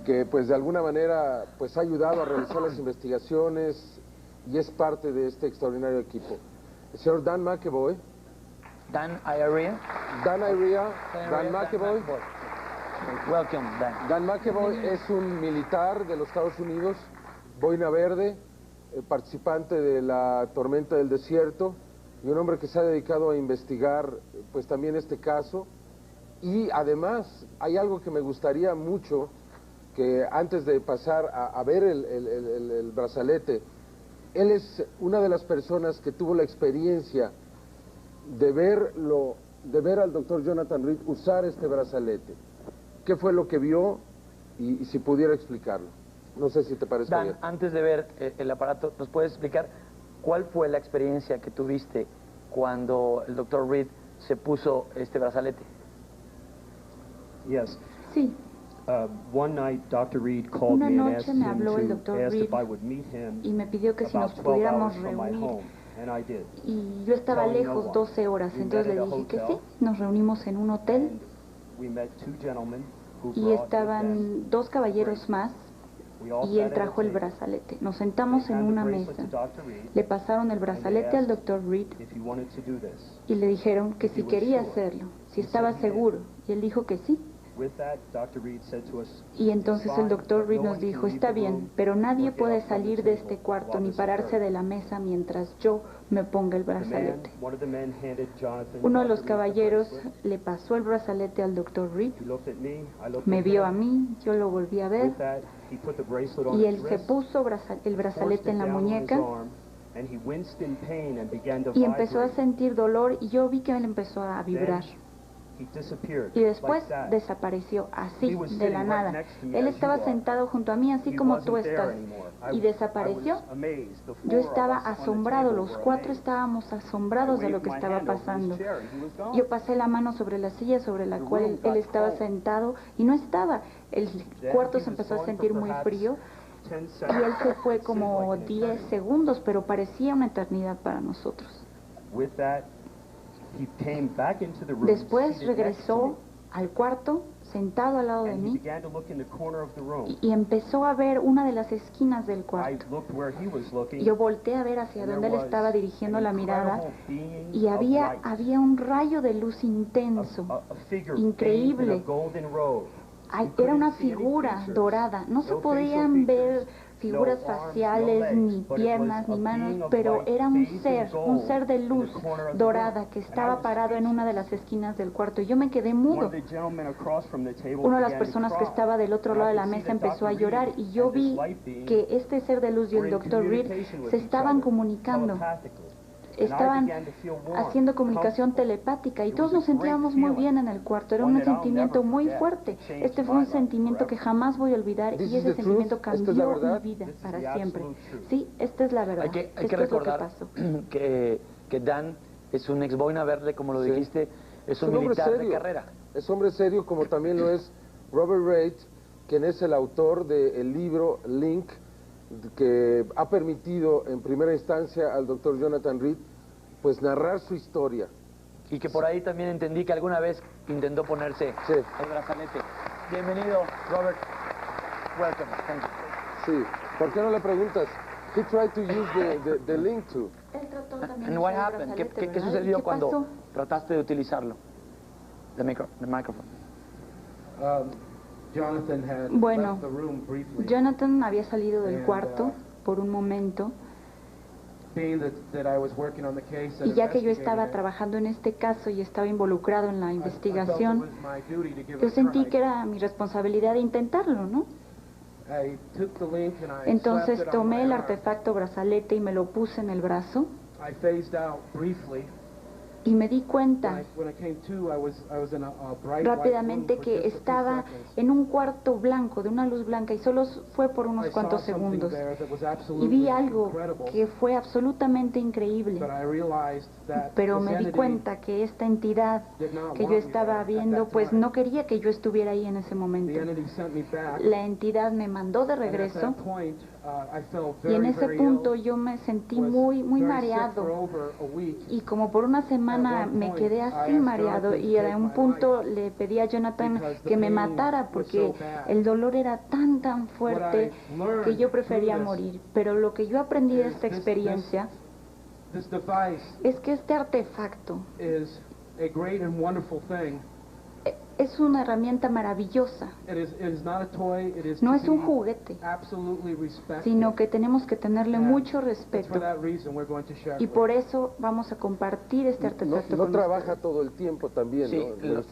que pues de alguna manera pues ha ayudado a realizar las investigaciones y es parte de este extraordinario equipo. El señor Dan McEvoy. Dan Iria. Dan Iria. Dan McEvoy. Welcome, Dan. Dan McEvoy es un militar de los Estados Unidos, boina verde, participante de la tormenta del desierto y un hombre que se ha dedicado a investigar pues también este caso. Y además hay algo que me gustaría mucho, que antes de pasar a ver el brazalete, él es una de las personas que tuvo la experiencia de ver al doctor Jonathan Reed usar este brazalete. ¿Qué fue lo que vio? Y si pudiera explicarlo. No sé si te parece bien. Dan, antes de ver el aparato, ¿nos puedes explicar cuál fue la experiencia que tuviste cuando el Dr. Reed se puso este brazalete? Yes. Sí. One night, Dr. Reed called Una me and noche asked me him habló el to Dr. ask Reed if I would meet him y me pidió que si nos about 12 pudiéramos hours from my reunir. home, and I did. Y yo estaba Telling no lejos one. 12 horas, We entonces met le at a dije que hotel, sí. Nos reunimos en un hotel and we met two gentlemen who y brought with them. estaban dos caballeros más We all y él sat at a trajo el table. brazalete. Nos sentamos They en handed una the bracelet mesa. to Dr. Reed, Le pasaron el brazalete al Dr. Reed if he wanted to do this. y le dijeron que If si he was quería sure. hacerlo, si He estaba said he did. seguro. Y él dijo que sí. With that, Dr. Reed said to us, Y entonces "It's el fine, Dr. but Reed no nos one can dijo, leave está the bien, room pero nadie or get puede up from the salir de table este cuarto while ni this pararse occurred." de la mesa mientras yo me ponga el brazalete. One of the men handed Jonathan Uno de Dr. los Reed the caballeros bracelet. le pasó el brazalete al Dr. Reed, He looked at me, I looked me at vio him. a mí, yo lo volví a ver With that, he put the bracelet on y his él se wrist, puso el forced brazalete it en la down on his muñeca arm, and he winced in pain and began to y empezó a vibrate. sentir dolor y yo vi que él empezó a vibrar. He disappeared, Y después like that. desapareció así, He was de la sitting right nada. next to me Él as estaba you are. sentado junto a mí, así He como tú wasn't there estás. anymore. Y desapareció. I was amazed. The Yo four of estaba us on the asombrado, table los were cuatro amazed. estábamos asombrados I de lo waved que my estaba hand over his pasando. chair and he was gone. Yo pasé la mano sobre la silla sobre la The cual room él got estaba cold. sentado y no estaba. El Then cuarto he se was empezó a gone sentir for muy perhaps frío 10 y él se seconds. fue It seemed como like an 10 eternity. segundos, pero parecía una eternidad para nosotros. With that, he came back into the room, Después seated next to regresó me, al cuarto, sentado al lado de and he mí, began to look in the corner of the room. y empezó a ver una de las esquinas del I cuarto. looked where he was looking, Yo volteé a ver hacia and donde él there estaba was dirigiendo an la mirada incredible being y of light. había un rayo de luz intenso. A figure increíble. bathed in a golden robe. Ay, You era una couldn't see any figura features, dorada. No se no podían facial ver features, figuras no arms, faciales, no legs, ni but it piernas, was ni a manos, being of pero light, era un bathed in ser de gold in luz the corner of the dorada room. que And I estaba was parado en una de las esquinas del cuarto. Y yo me quedé One mudo. of the gentlemen across from the table Una de las began to personas que cry. estaba del otro And I lado de la could see mesa that empezó a Dr. llorar Reed y yo and this vi light being que este ser de luz y were el in Dr. Reed communication with se each estaban other, comunicando. telepathically. Estaban And I began to feel warm, haciendo comunicación comfortable. telepática y It todos was a nos sentíamos great muy feeling, bien en el cuarto. Era un one that I'll sentimiento never muy forget. fuerte. It changed Este fue my un life sentimiento que forever. jamás voy a olvidar This y is ese the sentimiento truth. ¿Esta es la cambió mi verdad? vida This is para the siempre. absolute truth. Sí, esta es la verdad. Hay que Esto es lo que recordar pasó. que Dan es un ex boina verde, como lo Sí. dijiste, es un hombre militar de serio. carrera. Es hombre serio, como también lo es Robert Reid, quien es el autor del libro Link, que ha permitido en primera instancia al doctor Jonathan Reed pues narrar su historia. Y que por ahí también entendí que alguna vez intentó ponerse Sí. el brazalete. Bienvenido, Robert. Welcome. Thank you. Sí, ¿por qué no le preguntas? He tried to use the link to. Él trató también And de what usar el happened? brazalete, ¿Qué ¿verdad? sucedió ¿Qué cuando pasó? trataste de utilizarlo? The microphone. Jonathan had Bueno, left the room briefly. Jonathan había salido del And, cuarto por un momento Being that I was working on the case and y ya que yo estaba investigating it, trabajando en este caso y estaba involucrado en la I felt it investigación, was my duty to give it yo a sentí try. que era mi responsabilidad de intentarlo, ¿no? I took the link and I Entonces slapped it on tomé my el arm. artefacto brazalete y me lo puse en el brazo I phased out briefly Y me di cuenta rápidamente que estaba en un cuarto blanco, de una luz blanca, y solo fue por unos cuantos segundos. Y vi algo que fue absolutamente increíble. Pero me di cuenta que esta entidad que yo estaba viendo, pues no quería que yo estuviera ahí en ese momento. La entidad me mandó de regreso, y en ese punto yo me sentí muy mareado, y como por una semana me quedé así mareado, y en un punto le pedí a Jonathan que me matara porque el dolor era tan fuerte que yo prefería morir. Pero lo que yo aprendí de esta experiencia es que este artefacto es una herramienta maravillosa. No es un juguete, sino que tenemos que tenerle mucho respeto. Y por eso vamos a compartir este artefacto con trabaja ustedes. todo el tiempo también, sí, ¿no?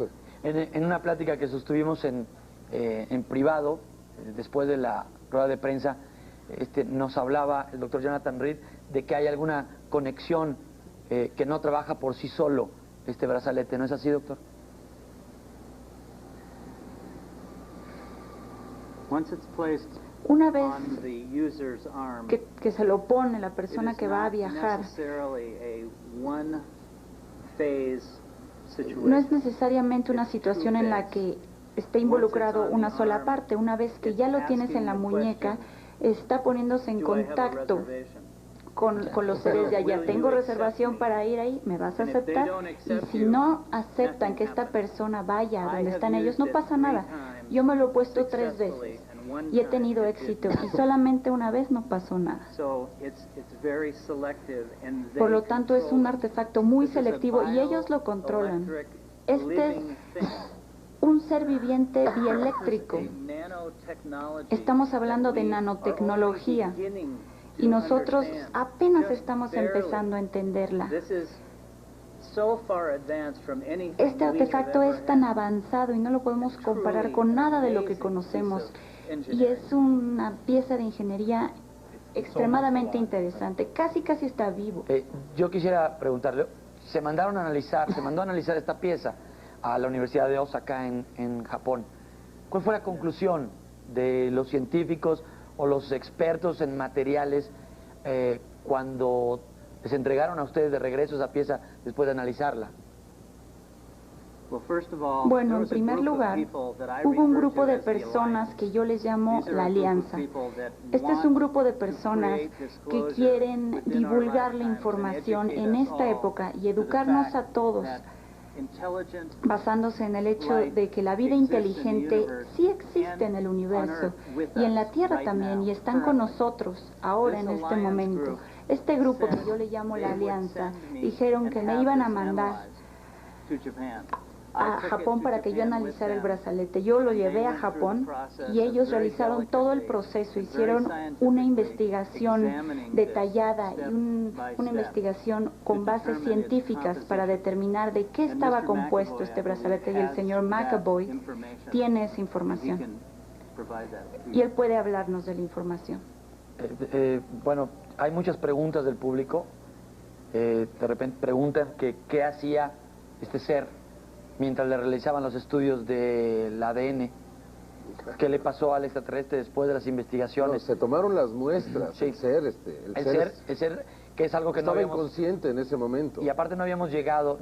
En una plática que sostuvimos en privado, después de la rueda de prensa, nos hablaba el doctor Jonathan Reed de que hay alguna conexión que no trabaja por sí solo este brazalete. ¿No es así, doctor? Una vez que se lo pone la persona que va a viajar, no es necesariamente una situación en la que esté involucrado una sola parte. Una vez que ya lo tienes en la muñeca, está poniéndose en contacto con los seres de allá. Tengo reservación para ir ahí, ¿me vas a aceptar? Y si no aceptan que esta persona vaya a donde están ellos, no pasa nada. Yo me lo he puesto 3 veces y he tenido éxito, y solamente una vez no pasó nada. Por lo tanto, es un artefacto muy selectivo y ellos lo controlan. Este es un ser viviente bieléctrico. Estamos hablando de nanotecnología y nosotros apenas estamos empezando a entenderla. Este artefacto es tan avanzado y no lo podemos comparar con nada de lo que conocemos, y es una pieza de ingeniería extremadamente interesante. Casi está vivo. Yo quisiera preguntarle, se mandó a analizar esta pieza a la Universidad de Osaka en Japón. ¿Cuál fue la conclusión de los científicos o los expertos en materiales cuando les entregaron a ustedes de regreso esa pieza después de analizarla? Bueno, en primer lugar, hubo un grupo de personas que yo les llamo la Alianza. Este es un grupo de personas que quieren divulgar la información en esta época y educarnos a todos, basándose en el hecho de que la vida inteligente sí existe en el universo y en la Tierra también, y están con nosotros ahora en este momento. Este grupo, que yo le llamo la Alianza, dijeron que me iban a mandar a Japón para que yo analizara el brazalete. Yo lo llevé a Japón y ellos realizaron todo el proceso, hicieron una investigación detallada y una investigación con bases científicas para determinar de qué estaba compuesto este brazalete, y el señor McAvoy tiene esa información y él puede hablarnos de la información. Bueno, hay muchas preguntas del público. De repente preguntan que qué hacía este ser mientras le realizaban los estudios del ADN. ¿Qué le pasó al extraterrestre después de las investigaciones? No, se tomaron las muestras, sí. El ser, que es algo que estaba no habíamos inconsciente en ese momento. Y aparte no hemos llegado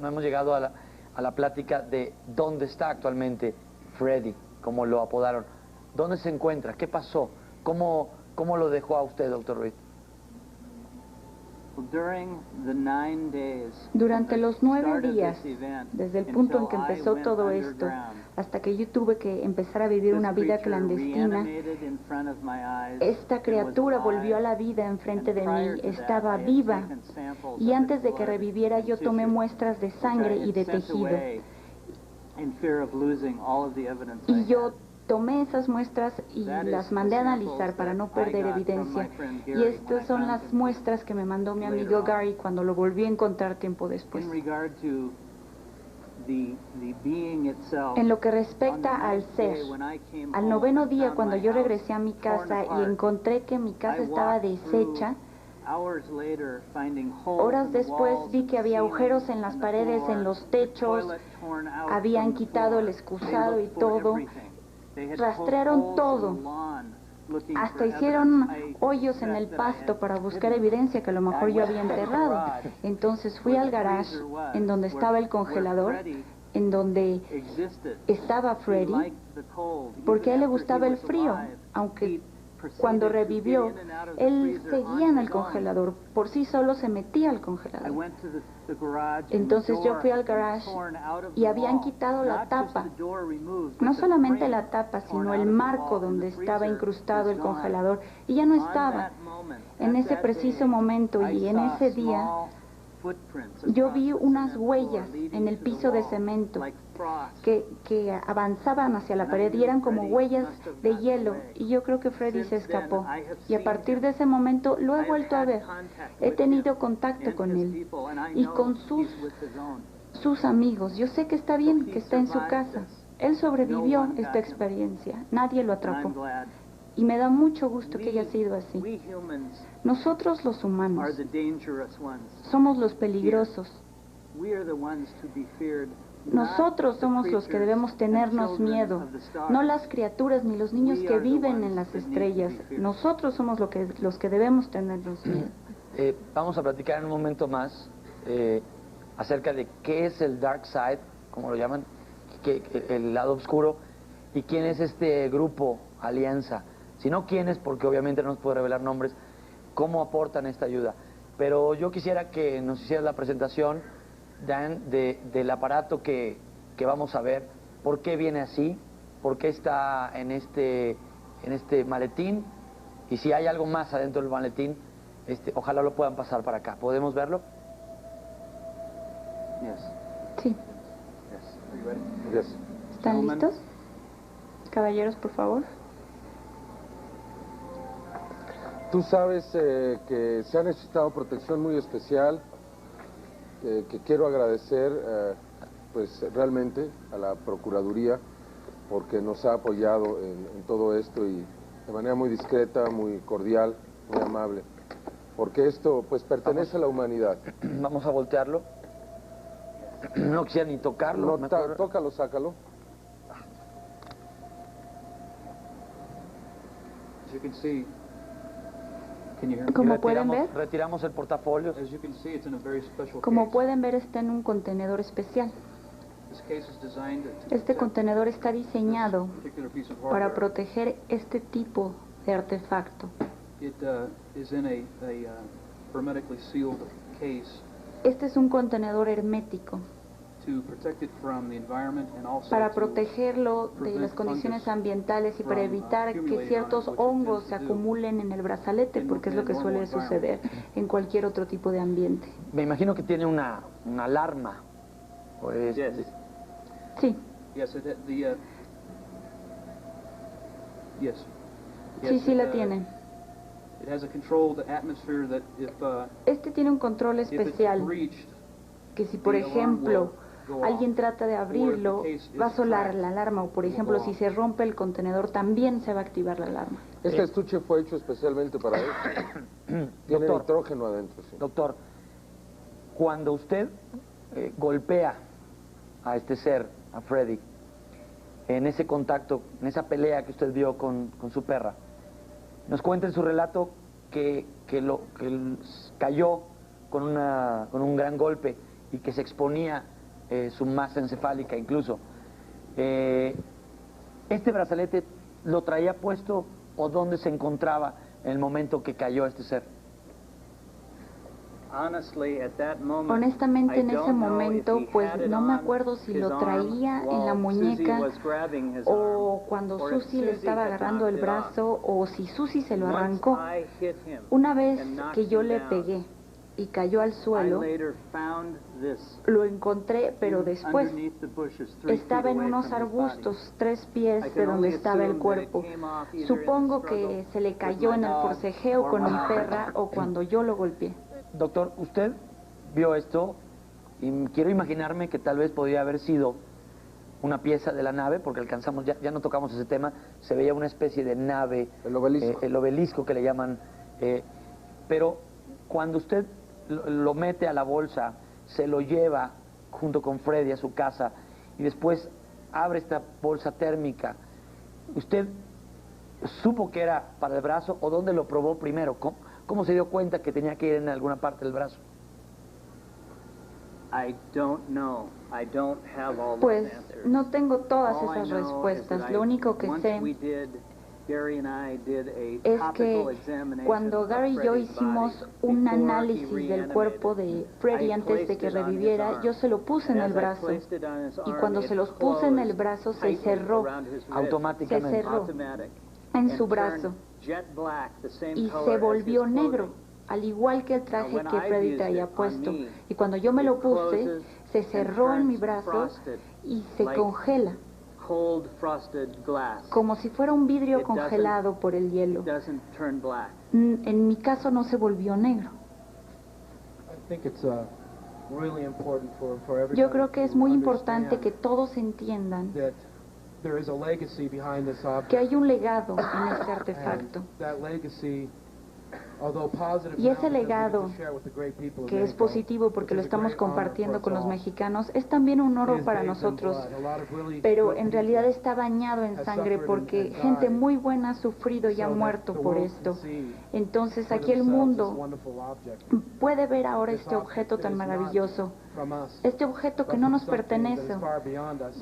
a la plática de dónde está actualmente Freddy, como lo apodaron. ¿Dónde se encuentra? ¿Qué pasó? ¿Cómo lo dejó a usted, doctor Reed? Durante los 9 días, desde el punto en que empezó todo esto, hasta que yo tuve que empezar a vivir una vida clandestina, esta criatura volvió a la vida enfrente de mí, estaba viva, y antes de que reviviera yo tomé muestras de sangre y de tejido. Y yo tomé esas muestras y las mandé a analizar para no perder evidencia. Y estas son las muestras que me mandó mi amigo Gary cuando lo volví a encontrar tiempo después. En lo que respecta al ser, al 9º día, cuando yo regresé a mi casa y encontré que mi casa estaba deshecha, Horas después vi que había agujeros en las paredes, en los techos, habían quitado el excusado y todo. Rastrearon todo. Hasta hicieron hoyos en el pasto para buscar evidencia que a lo mejor yo había enterrado. Entonces fui al garage en donde estaba el congelador, en donde estaba Freddy, porque a él le gustaba el frío, aunque cuando revivió, él seguía en el congelador, por sí solo se metía al congelador. Entonces yo fui al garage y habían quitado la tapa, no solamente la tapa, sino el marco donde estaba incrustado el congelador, y ya no estaba. En ese preciso momento y en ese día, yo vi unas huellas en el piso de cemento que avanzaban hacia la pared y eran como huellas de hielo, y yo creo que Freddy se escapó. Y a partir de ese momento lo he vuelto a ver. He tenido contacto con él y con sus amigos. Yo sé que está bien, que está en su casa. Él sobrevivió esta experiencia. Nadie lo atrapó. Y me da mucho gusto que haya sido así. Nosotros los humanos somos los peligrosos. Nosotros somos los que debemos tenernos miedo, no las criaturas ni los niños que viven en las estrellas. Nosotros somos los que debemos tenernos miedo. Vamos a platicar en un momento más acerca de qué es el Dark Side, como lo llaman, el lado oscuro, y quién es este grupo, alianza. Si no quiénes, porque obviamente no nos puede revelar nombres, cómo aportan esta ayuda. Pero yo quisiera que nos hicieras la presentación, Dan, del aparato que vamos a ver, por qué viene así, por qué está en este maletín, y si hay algo más adentro del maletín, ojalá lo puedan pasar para acá. ¿Podemos verlo? Sí. ¿Están listos? Caballeros, por favor. Tú sabes que se ha necesitado protección muy especial, que quiero agradecer pues realmente a la Procuraduría porque nos ha apoyado en todo esto y de manera muy discreta, muy cordial, muy amable, porque esto pues pertenece a la humanidad. Vamos a voltearlo. No quisiera ni tocarlo. No, tócalo, sácalo. As you can see, Como pueden ver, retiramos el portafolio. Como pueden ver, está en un contenedor especial. Este contenedor está diseñado para proteger este tipo de artefacto. Este es un contenedor hermético para protegerlo de las condiciones ambientales y para evitar que ciertos hongos se acumulen en el brazalete, porque es lo que suele suceder en cualquier otro tipo de ambiente. Me imagino que tiene una alarma. Pues, sí. Sí la tiene. Este tiene un control especial que si por ejemplo alguien trata de abrirlo, va a sonar la alarma, o por ejemplo si se rompe el contenedor también se va a activar la alarma. Este estuche fue hecho especialmente para eso. Tiene nitrógeno adentro. Sí. Doctor, cuando usted golpea a este ser, a Freddy, en ese contacto, en esa pelea que usted vio con su perra, nos cuenta en su relato que cayó con un gran golpe y que se exponía su masa encefálica incluso. ¿Este brazalete lo traía puesto o dónde se encontraba en el momento que cayó este ser? Honestamente, en ese momento, pues no me acuerdo si lo traía en la muñeca o cuando Susie le estaba agarrando el brazo o si Susie se lo arrancó. Una vez que yo le pegué y cayó al suelo, lo encontré, pero después estaba en unos arbustos 3 pies de donde estaba el cuerpo. Supongo que se le cayó en el forcejeo con mi perra o cuando yo lo golpeé. Doctor, usted vio esto y quiero imaginarme que tal vez podría haber sido una pieza de la nave, porque alcanzamos, ya no tocamos ese tema, se veía una especie de nave, el obelisco, el obelisco que le llaman, pero cuando usted lo mete a la bolsa, se lo lleva junto con Freddy a su casa y después abre esta bolsa térmica, ¿usted supo que era para el brazo o dónde lo probó primero? ¿Cómo se dio cuenta que tenía que ir en alguna parte del brazo? Pues no tengo todas esas respuestas. Lo único que sé es que cuando Gary y yo hicimos un análisis del cuerpo de Freddy antes de que reviviera, yo se lo puse en el brazo y cuando se los puse en el brazo se cerró automáticamente en su brazo y se volvió negro, al igual que el traje que Freddy traía puesto. Y cuando yo me lo puse, se cerró en mi brazo y se congela, como si fuera un vidrio congelado por el hielo. En mi caso no se volvió negro. Yo creo que es muy importante que todos entiendan que hay un legado en este artefacto. Y ese legado, que es positivo porque lo estamos compartiendo con los mexicanos, es también un oro para nosotros, pero en realidad está bañado en sangre porque gente muy buena ha sufrido y ha muerto por esto. Entonces aquí el mundo puede ver ahora este objeto tan maravilloso, este objeto que no nos pertenece,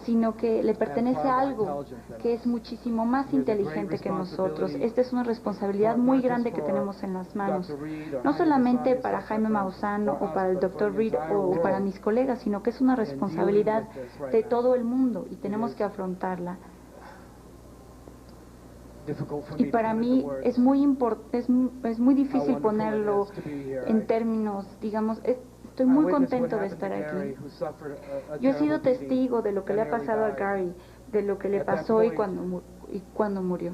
sino que le pertenece a algo que es muchísimo más inteligente que nosotros. Esta es una responsabilidad muy grande que tenemos en las manos, no solamente para Jaime Maussan o para el Dr. Reed o para mis colegas, sino que es una responsabilidad de todo el mundo y tenemos que afrontarla. Y para mí es muy difícil ponerlo en términos, digamos, estoy muy contento de estar aquí. Yo he sido testigo de lo que le ha pasado a Gary, de lo que le pasó y cuando murió.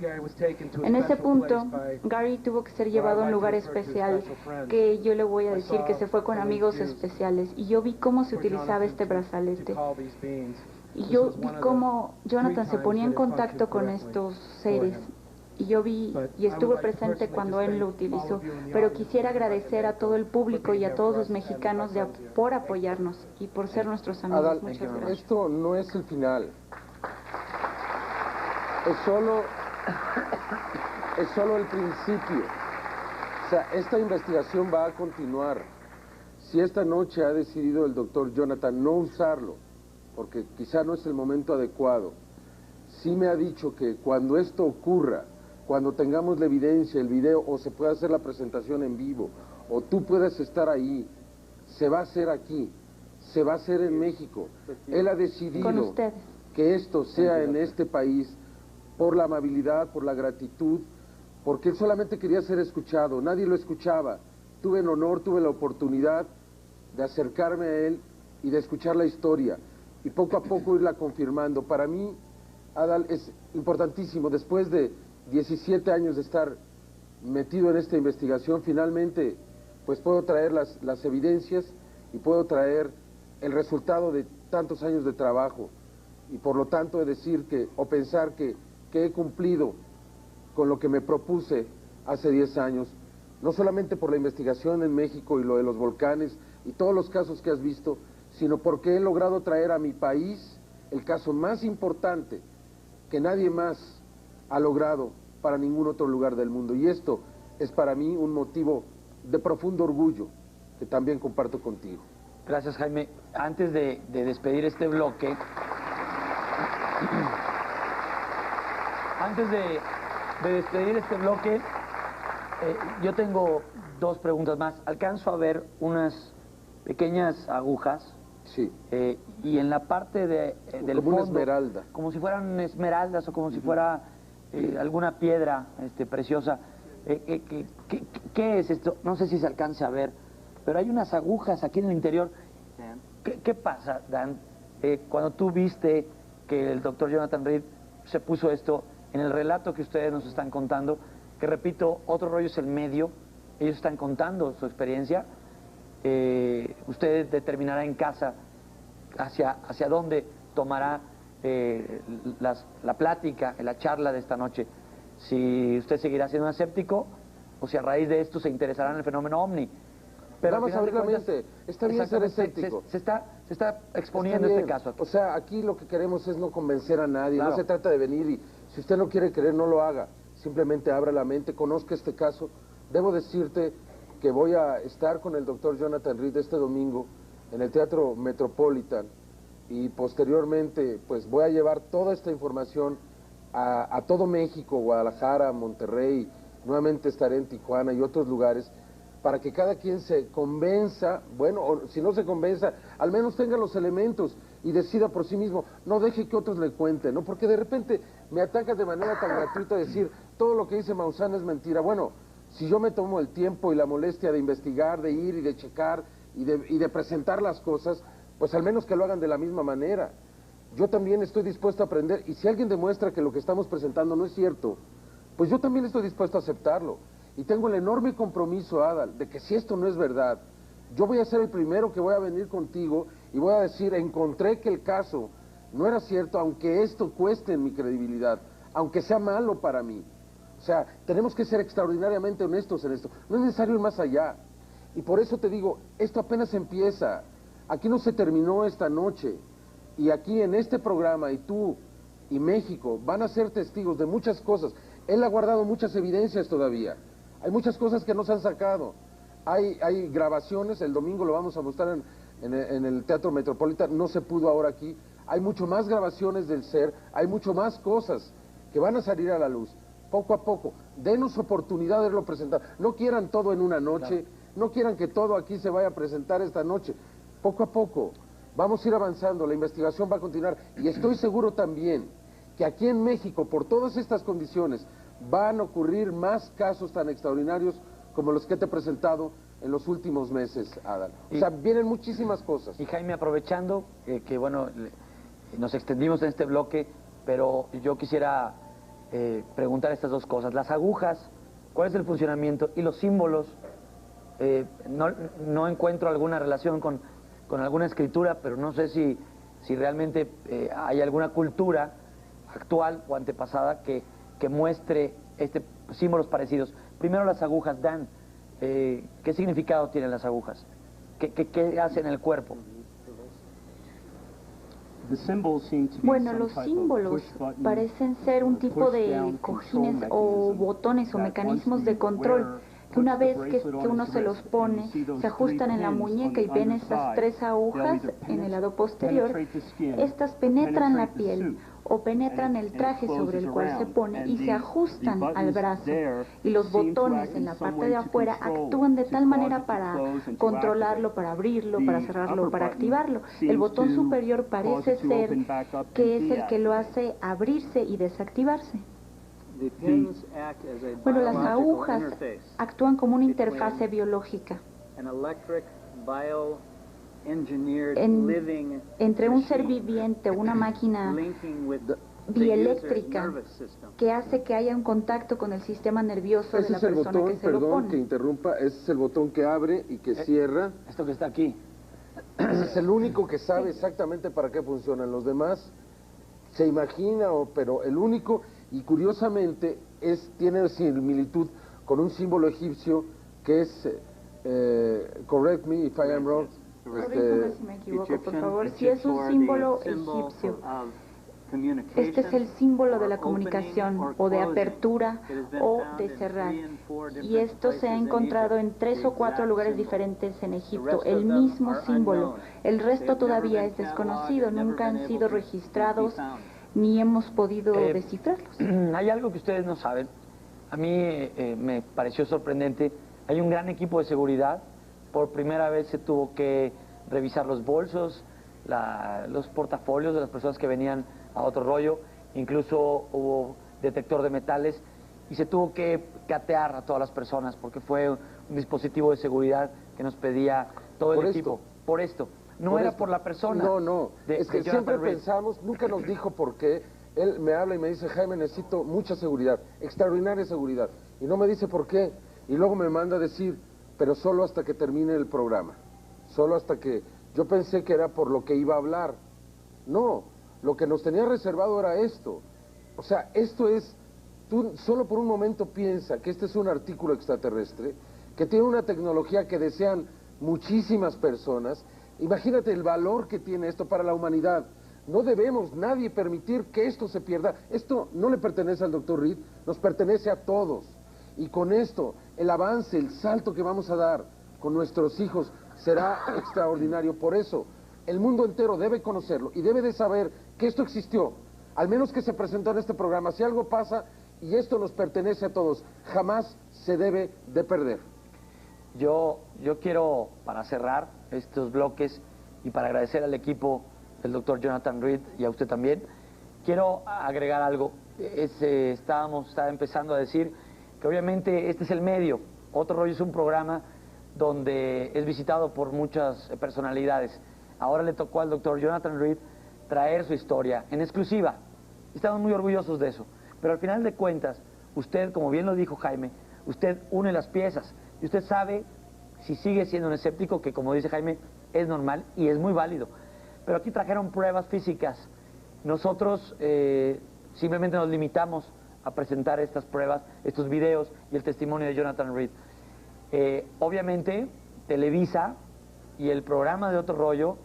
En ese punto, Gary tuvo que ser llevado a un lugar especial, que yo le voy a decir que se fue con amigos especiales, y yo vi cómo se utilizaba este brazalete. Y yo vi cómo Jonathan se ponía en contacto con estos seres. Y yo vi y estuve presente cuando él lo utilizó, pero quisiera agradecer a todo el público y a todos los mexicanos por apoyarnos y por ser nuestros amigos. Adal, muchas gracias. Esto no es el final, es solo el principio. O sea, esta investigación va a continuar. Si esta noche ha decidido el doctor Jonathan no usarlo, porque quizá no es el momento adecuado, sí me ha dicho que cuando esto ocurra, cuando tengamos la evidencia, el video, o se pueda hacer la presentación en vivo, o tú puedas estar ahí, se va a hacer aquí, se va a hacer en México. Él ha decidido que esto sea en este país por la amabilidad, por la gratitud, porque él solamente quería ser escuchado, nadie lo escuchaba. Tuve el honor, tuve la oportunidad de acercarme a él y de escuchar la historia, y poco a poco irla confirmando. Para mí, Adal, es importantísimo, después de 17 años de estar metido en esta investigación, finalmente pues puedo traer las evidencias y puedo traer el resultado de tantos años de trabajo, y por lo tanto decir que, o pensar que he cumplido con lo que me propuse hace 10 años, no solamente por la investigación en México y lo de los volcanes y todos los casos que has visto, sino porque he logrado traer a mi país el caso más importante que nadie más ha logrado para ningún otro lugar del mundo. Y esto es para mí un motivo de profundo orgullo que también comparto contigo. Gracias, Jaime. Antes de despedir este bloque, yo tengo dos preguntas más. Alcanzo a ver unas pequeñas agujas. Sí. Y en la parte del como fondo, una esmeralda, como si fueran esmeraldas o como si fuera alguna piedra preciosa. ¿Qué es esto? No sé si se alcance a ver, pero hay unas agujas aquí en el interior. ¿Qué pasa, Dan? Cuando tú viste que el doctor Jonathan Reed se puso esto en el relato que ustedes nos están contando, que repito, otro rollo es el medio, ellos están contando su experiencia. Usted determinará en casa hacia dónde tomará la plática, la charla de esta noche. Si usted seguirá siendo un escéptico o si a raíz de esto se interesará en el fenómeno OVNI. Pero nada más abrir la mente. Está bien ser escéptico. Se está exponiendo este caso aquí. O sea, aquí lo que queremos es no convencer a nadie. Claro. No se trata de venir y si usted no quiere creer, no lo haga. Simplemente abra la mente, conozca este caso. Debo decirte que voy a estar con el doctor Jonathan Reed este domingo en el Teatro Metropolitan y posteriormente pues voy a llevar toda esta información a todo México, Guadalajara, Monterrey, nuevamente estaré en Tijuana y otros lugares para que cada quien se convenza, bueno, o si no se convenza, al menos tenga los elementos y decida por sí mismo, no deje que otros le cuenten, ¿no? Porque de repente me atacas de manera tan gratuita a decir, todo lo que dice Maussan es mentira. Bueno, si yo me tomo el tiempo y la molestia de investigar, de ir y de checar y de presentar las cosas, pues al menos que lo hagan de la misma manera. Yo también estoy dispuesto a aprender y si alguien demuestra que lo que estamos presentando no es cierto, pues yo también estoy dispuesto a aceptarlo. Y tengo el enorme compromiso, Adal, de que si esto no es verdad, yo voy a ser el primero que voy a venir contigo y voy a decir, encontré que el caso no era cierto, aunque esto cueste mi credibilidad, aunque sea malo para mí. O sea, tenemos que ser extraordinariamente honestos en esto. No es necesario ir más allá. Y por eso te digo, esto apenas empieza. Aquí no se terminó esta noche. Y aquí en este programa, y tú y México van a ser testigos de muchas cosas. Él ha guardado muchas evidencias todavía. Hay muchas cosas que no se han sacado. Hay grabaciones, el domingo lo vamos a mostrar en el Teatro Metropolitan, no se pudo ahora aquí. Hay mucho más grabaciones del ser, hay mucho más cosas que van a salir a la luz. Poco a poco, denos oportunidad de verlo presentar. No quieran todo en una noche, no quieran que todo aquí se vaya a presentar esta noche. Poco a poco, vamos a ir avanzando, la investigación va a continuar. Y estoy seguro también que aquí en México, por todas estas condiciones, van a ocurrir más casos tan extraordinarios como los que te he presentado en los últimos meses, Adal. O sea, vienen muchísimas cosas. Y Jaime, aprovechando que bueno, nos extendimos en este bloque, pero yo quisiera preguntar estas dos cosas. Las agujas, ¿cuál es el funcionamiento? Y los símbolos, no encuentro alguna relación con alguna escritura, pero no sé si realmente hay alguna cultura actual o antepasada que muestre símbolos parecidos. Primero las agujas, Dan, ¿qué significado tienen las agujas? ¿Qué hacen en el cuerpo? Bueno, los símbolos parecen ser un tipo de cojines o botones o mecanismos de control que una vez que uno se los pone, se ajustan en la muñeca y ven estas tres agujas en el lado posterior. Estas penetran la piel o penetran el traje sobre el cual se pone y se ajustan al brazo. Y los botones en la parte de afuera actúan de tal manera para controlarlo, para abrirlo, para cerrarlo, para activarlo. El botón superior parece ser que es el que lo hace abrirse y desactivarse. Bueno, las agujas actúan como una interfase biológica entre un ser viviente, una máquina bieléctrica que hace que haya un contacto con el sistema nervioso de la persona que se lo pone. Perdón que interrumpa, ese es el botón que abre y que cierra. Esto que está aquí. Ese es el único que sabe exactamente para qué funcionan. Los demás se imagina, pero el único, y curiosamente tiene similitud con un símbolo egipcio que es, correct me if I am wrong, Corríjame si me equivoco, por favor. Si es un símbolo egipcio, este es el símbolo de la comunicación, o de apertura, o de cerrar. Y esto se ha encontrado en 3 o 4 lugares diferentes en Egipto, el mismo símbolo. El resto todavía es desconocido, nunca han sido registrados, ni hemos podido descifrarlos. Hay algo que ustedes no saben. A mí me pareció sorprendente. Hay un gran equipo de seguridad. Por primera vez se tuvo que revisar los bolsos, los portafolios de las personas que venían a otro rollo. Incluso hubo detector de metales y se tuvo que catear a todas las personas porque fue un dispositivo de seguridad que nos pedía todo el equipo. Por esto. No era por la persona. No. Es que siempre pensamos, nunca nos dijo por qué. Él me habla y me dice, Jaime, necesito mucha seguridad, extraordinaria seguridad. Y no me dice por qué. Y luego me manda a decir, pero solo hasta que termine el programa. Solo hasta que... Yo pensé que era por lo que iba a hablar. No, lo que nos tenía reservado era esto. O sea, esto es... Tú solo por un momento piensa que este es un artículo extraterrestre, que tiene una tecnología que desean muchísimas personas. Imagínate el valor que tiene esto para la humanidad. No debemos nadie permitir que esto se pierda. Esto no le pertenece al Dr. Reed, nos pertenece a todos. Y con esto, el avance, el salto que vamos a dar con nuestros hijos será extraordinario. Por eso, el mundo entero debe conocerlo y debe de saber que esto existió. Al menos que se presentó en este programa. Si algo pasa y esto nos pertenece a todos, jamás se debe de perder. Yo quiero, para cerrar estos bloques y para agradecer al equipo del doctor Jonathan Reed y a usted también, quiero agregar algo. Estaba empezando a decir que obviamente este es el medio. Otro Rollo es un programa donde es visitado por muchas personalidades. Ahora le tocó al doctor Jonathan Reed traer su historia en exclusiva. Estamos muy orgullosos de eso. Pero al final de cuentas, usted, como bien lo dijo Jaime, usted une las piezas y usted sabe si sigue siendo un escéptico, que como dice Jaime, es normal y es muy válido. Pero aquí trajeron pruebas físicas. Nosotros simplemente nos limitamos a presentar estas pruebas, estos videos y el testimonio de Jonathan Reed. Obviamente, Televisa y el programa de Otro Rollo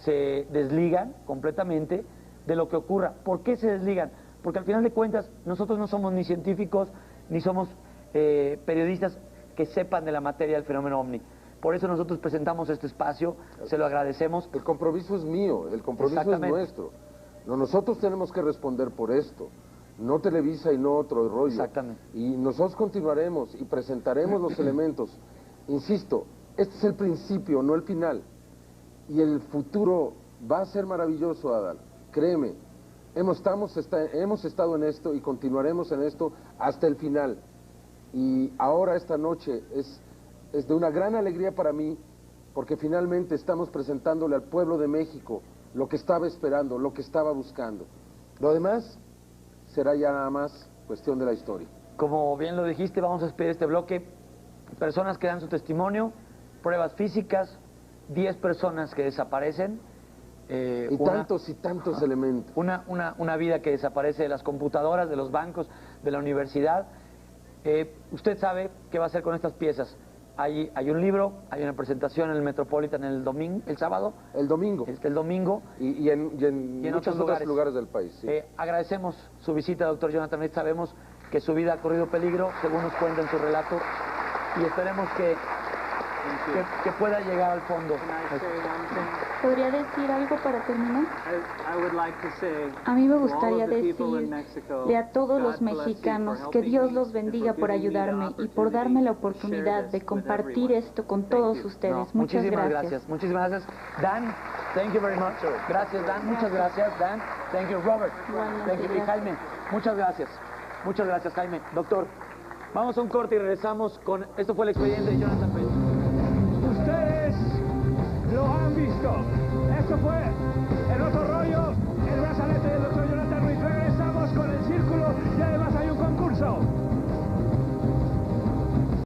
se desligan completamente de lo que ocurra. ¿Por qué se desligan? Porque al final de cuentas nosotros no somos ni científicos ni somos periodistas que sepan de la materia del fenómeno OVNI. Por eso nosotros presentamos este espacio, se lo agradecemos. El compromiso es mío, el compromiso es nuestro. No, nosotros tenemos que responder por esto, no Televisa y no Otro Rollo. Exactamente. Y nosotros continuaremos y presentaremos los elementos. Insisto, este es el principio, no el final. Y el futuro va a ser maravilloso, Adal. Créeme, hemos estado en esto y continuaremos en esto hasta el final. Y ahora esta noche es de una gran alegría para mí, porque finalmente estamos presentándole al pueblo de México lo que estaba esperando, lo que estaba buscando. Lo demás será ya nada más cuestión de la historia. Como bien lo dijiste, vamos a despedir este bloque. Personas que dan su testimonio, pruebas físicas, 10 personas que desaparecen. Y tantos elementos. Una vida que desaparece de las computadoras, de los bancos, de la universidad. Usted sabe qué va a hacer con estas piezas. Hay un libro, hay una presentación en el Metropolitan el sábado. El domingo. El domingo. Y en muchos otros lugares del país. Sí. Agradecemos su visita, doctor Jonathan Reed. Sabemos que su vida ha corrido peligro, según nos cuenta en su relato, y esperemos que pueda llegar al fondo. ¿Podría decir algo para terminar? A mí me gustaría decirle a todos los mexicanos que Dios los bendiga por ayudarme y por darme la oportunidad de compartir esto con todos ustedes. Muchas gracias. Muchísimas gracias. Dan, thank you very much. Gracias, Dan. Muchas gracias, Dan. Thank you, Robert. Thank you. Y Jaime, muchas gracias. Muchas gracias, Jaime. Doctor, vamos a un corte y regresamos con... Esto fue el expediente de Jonathan.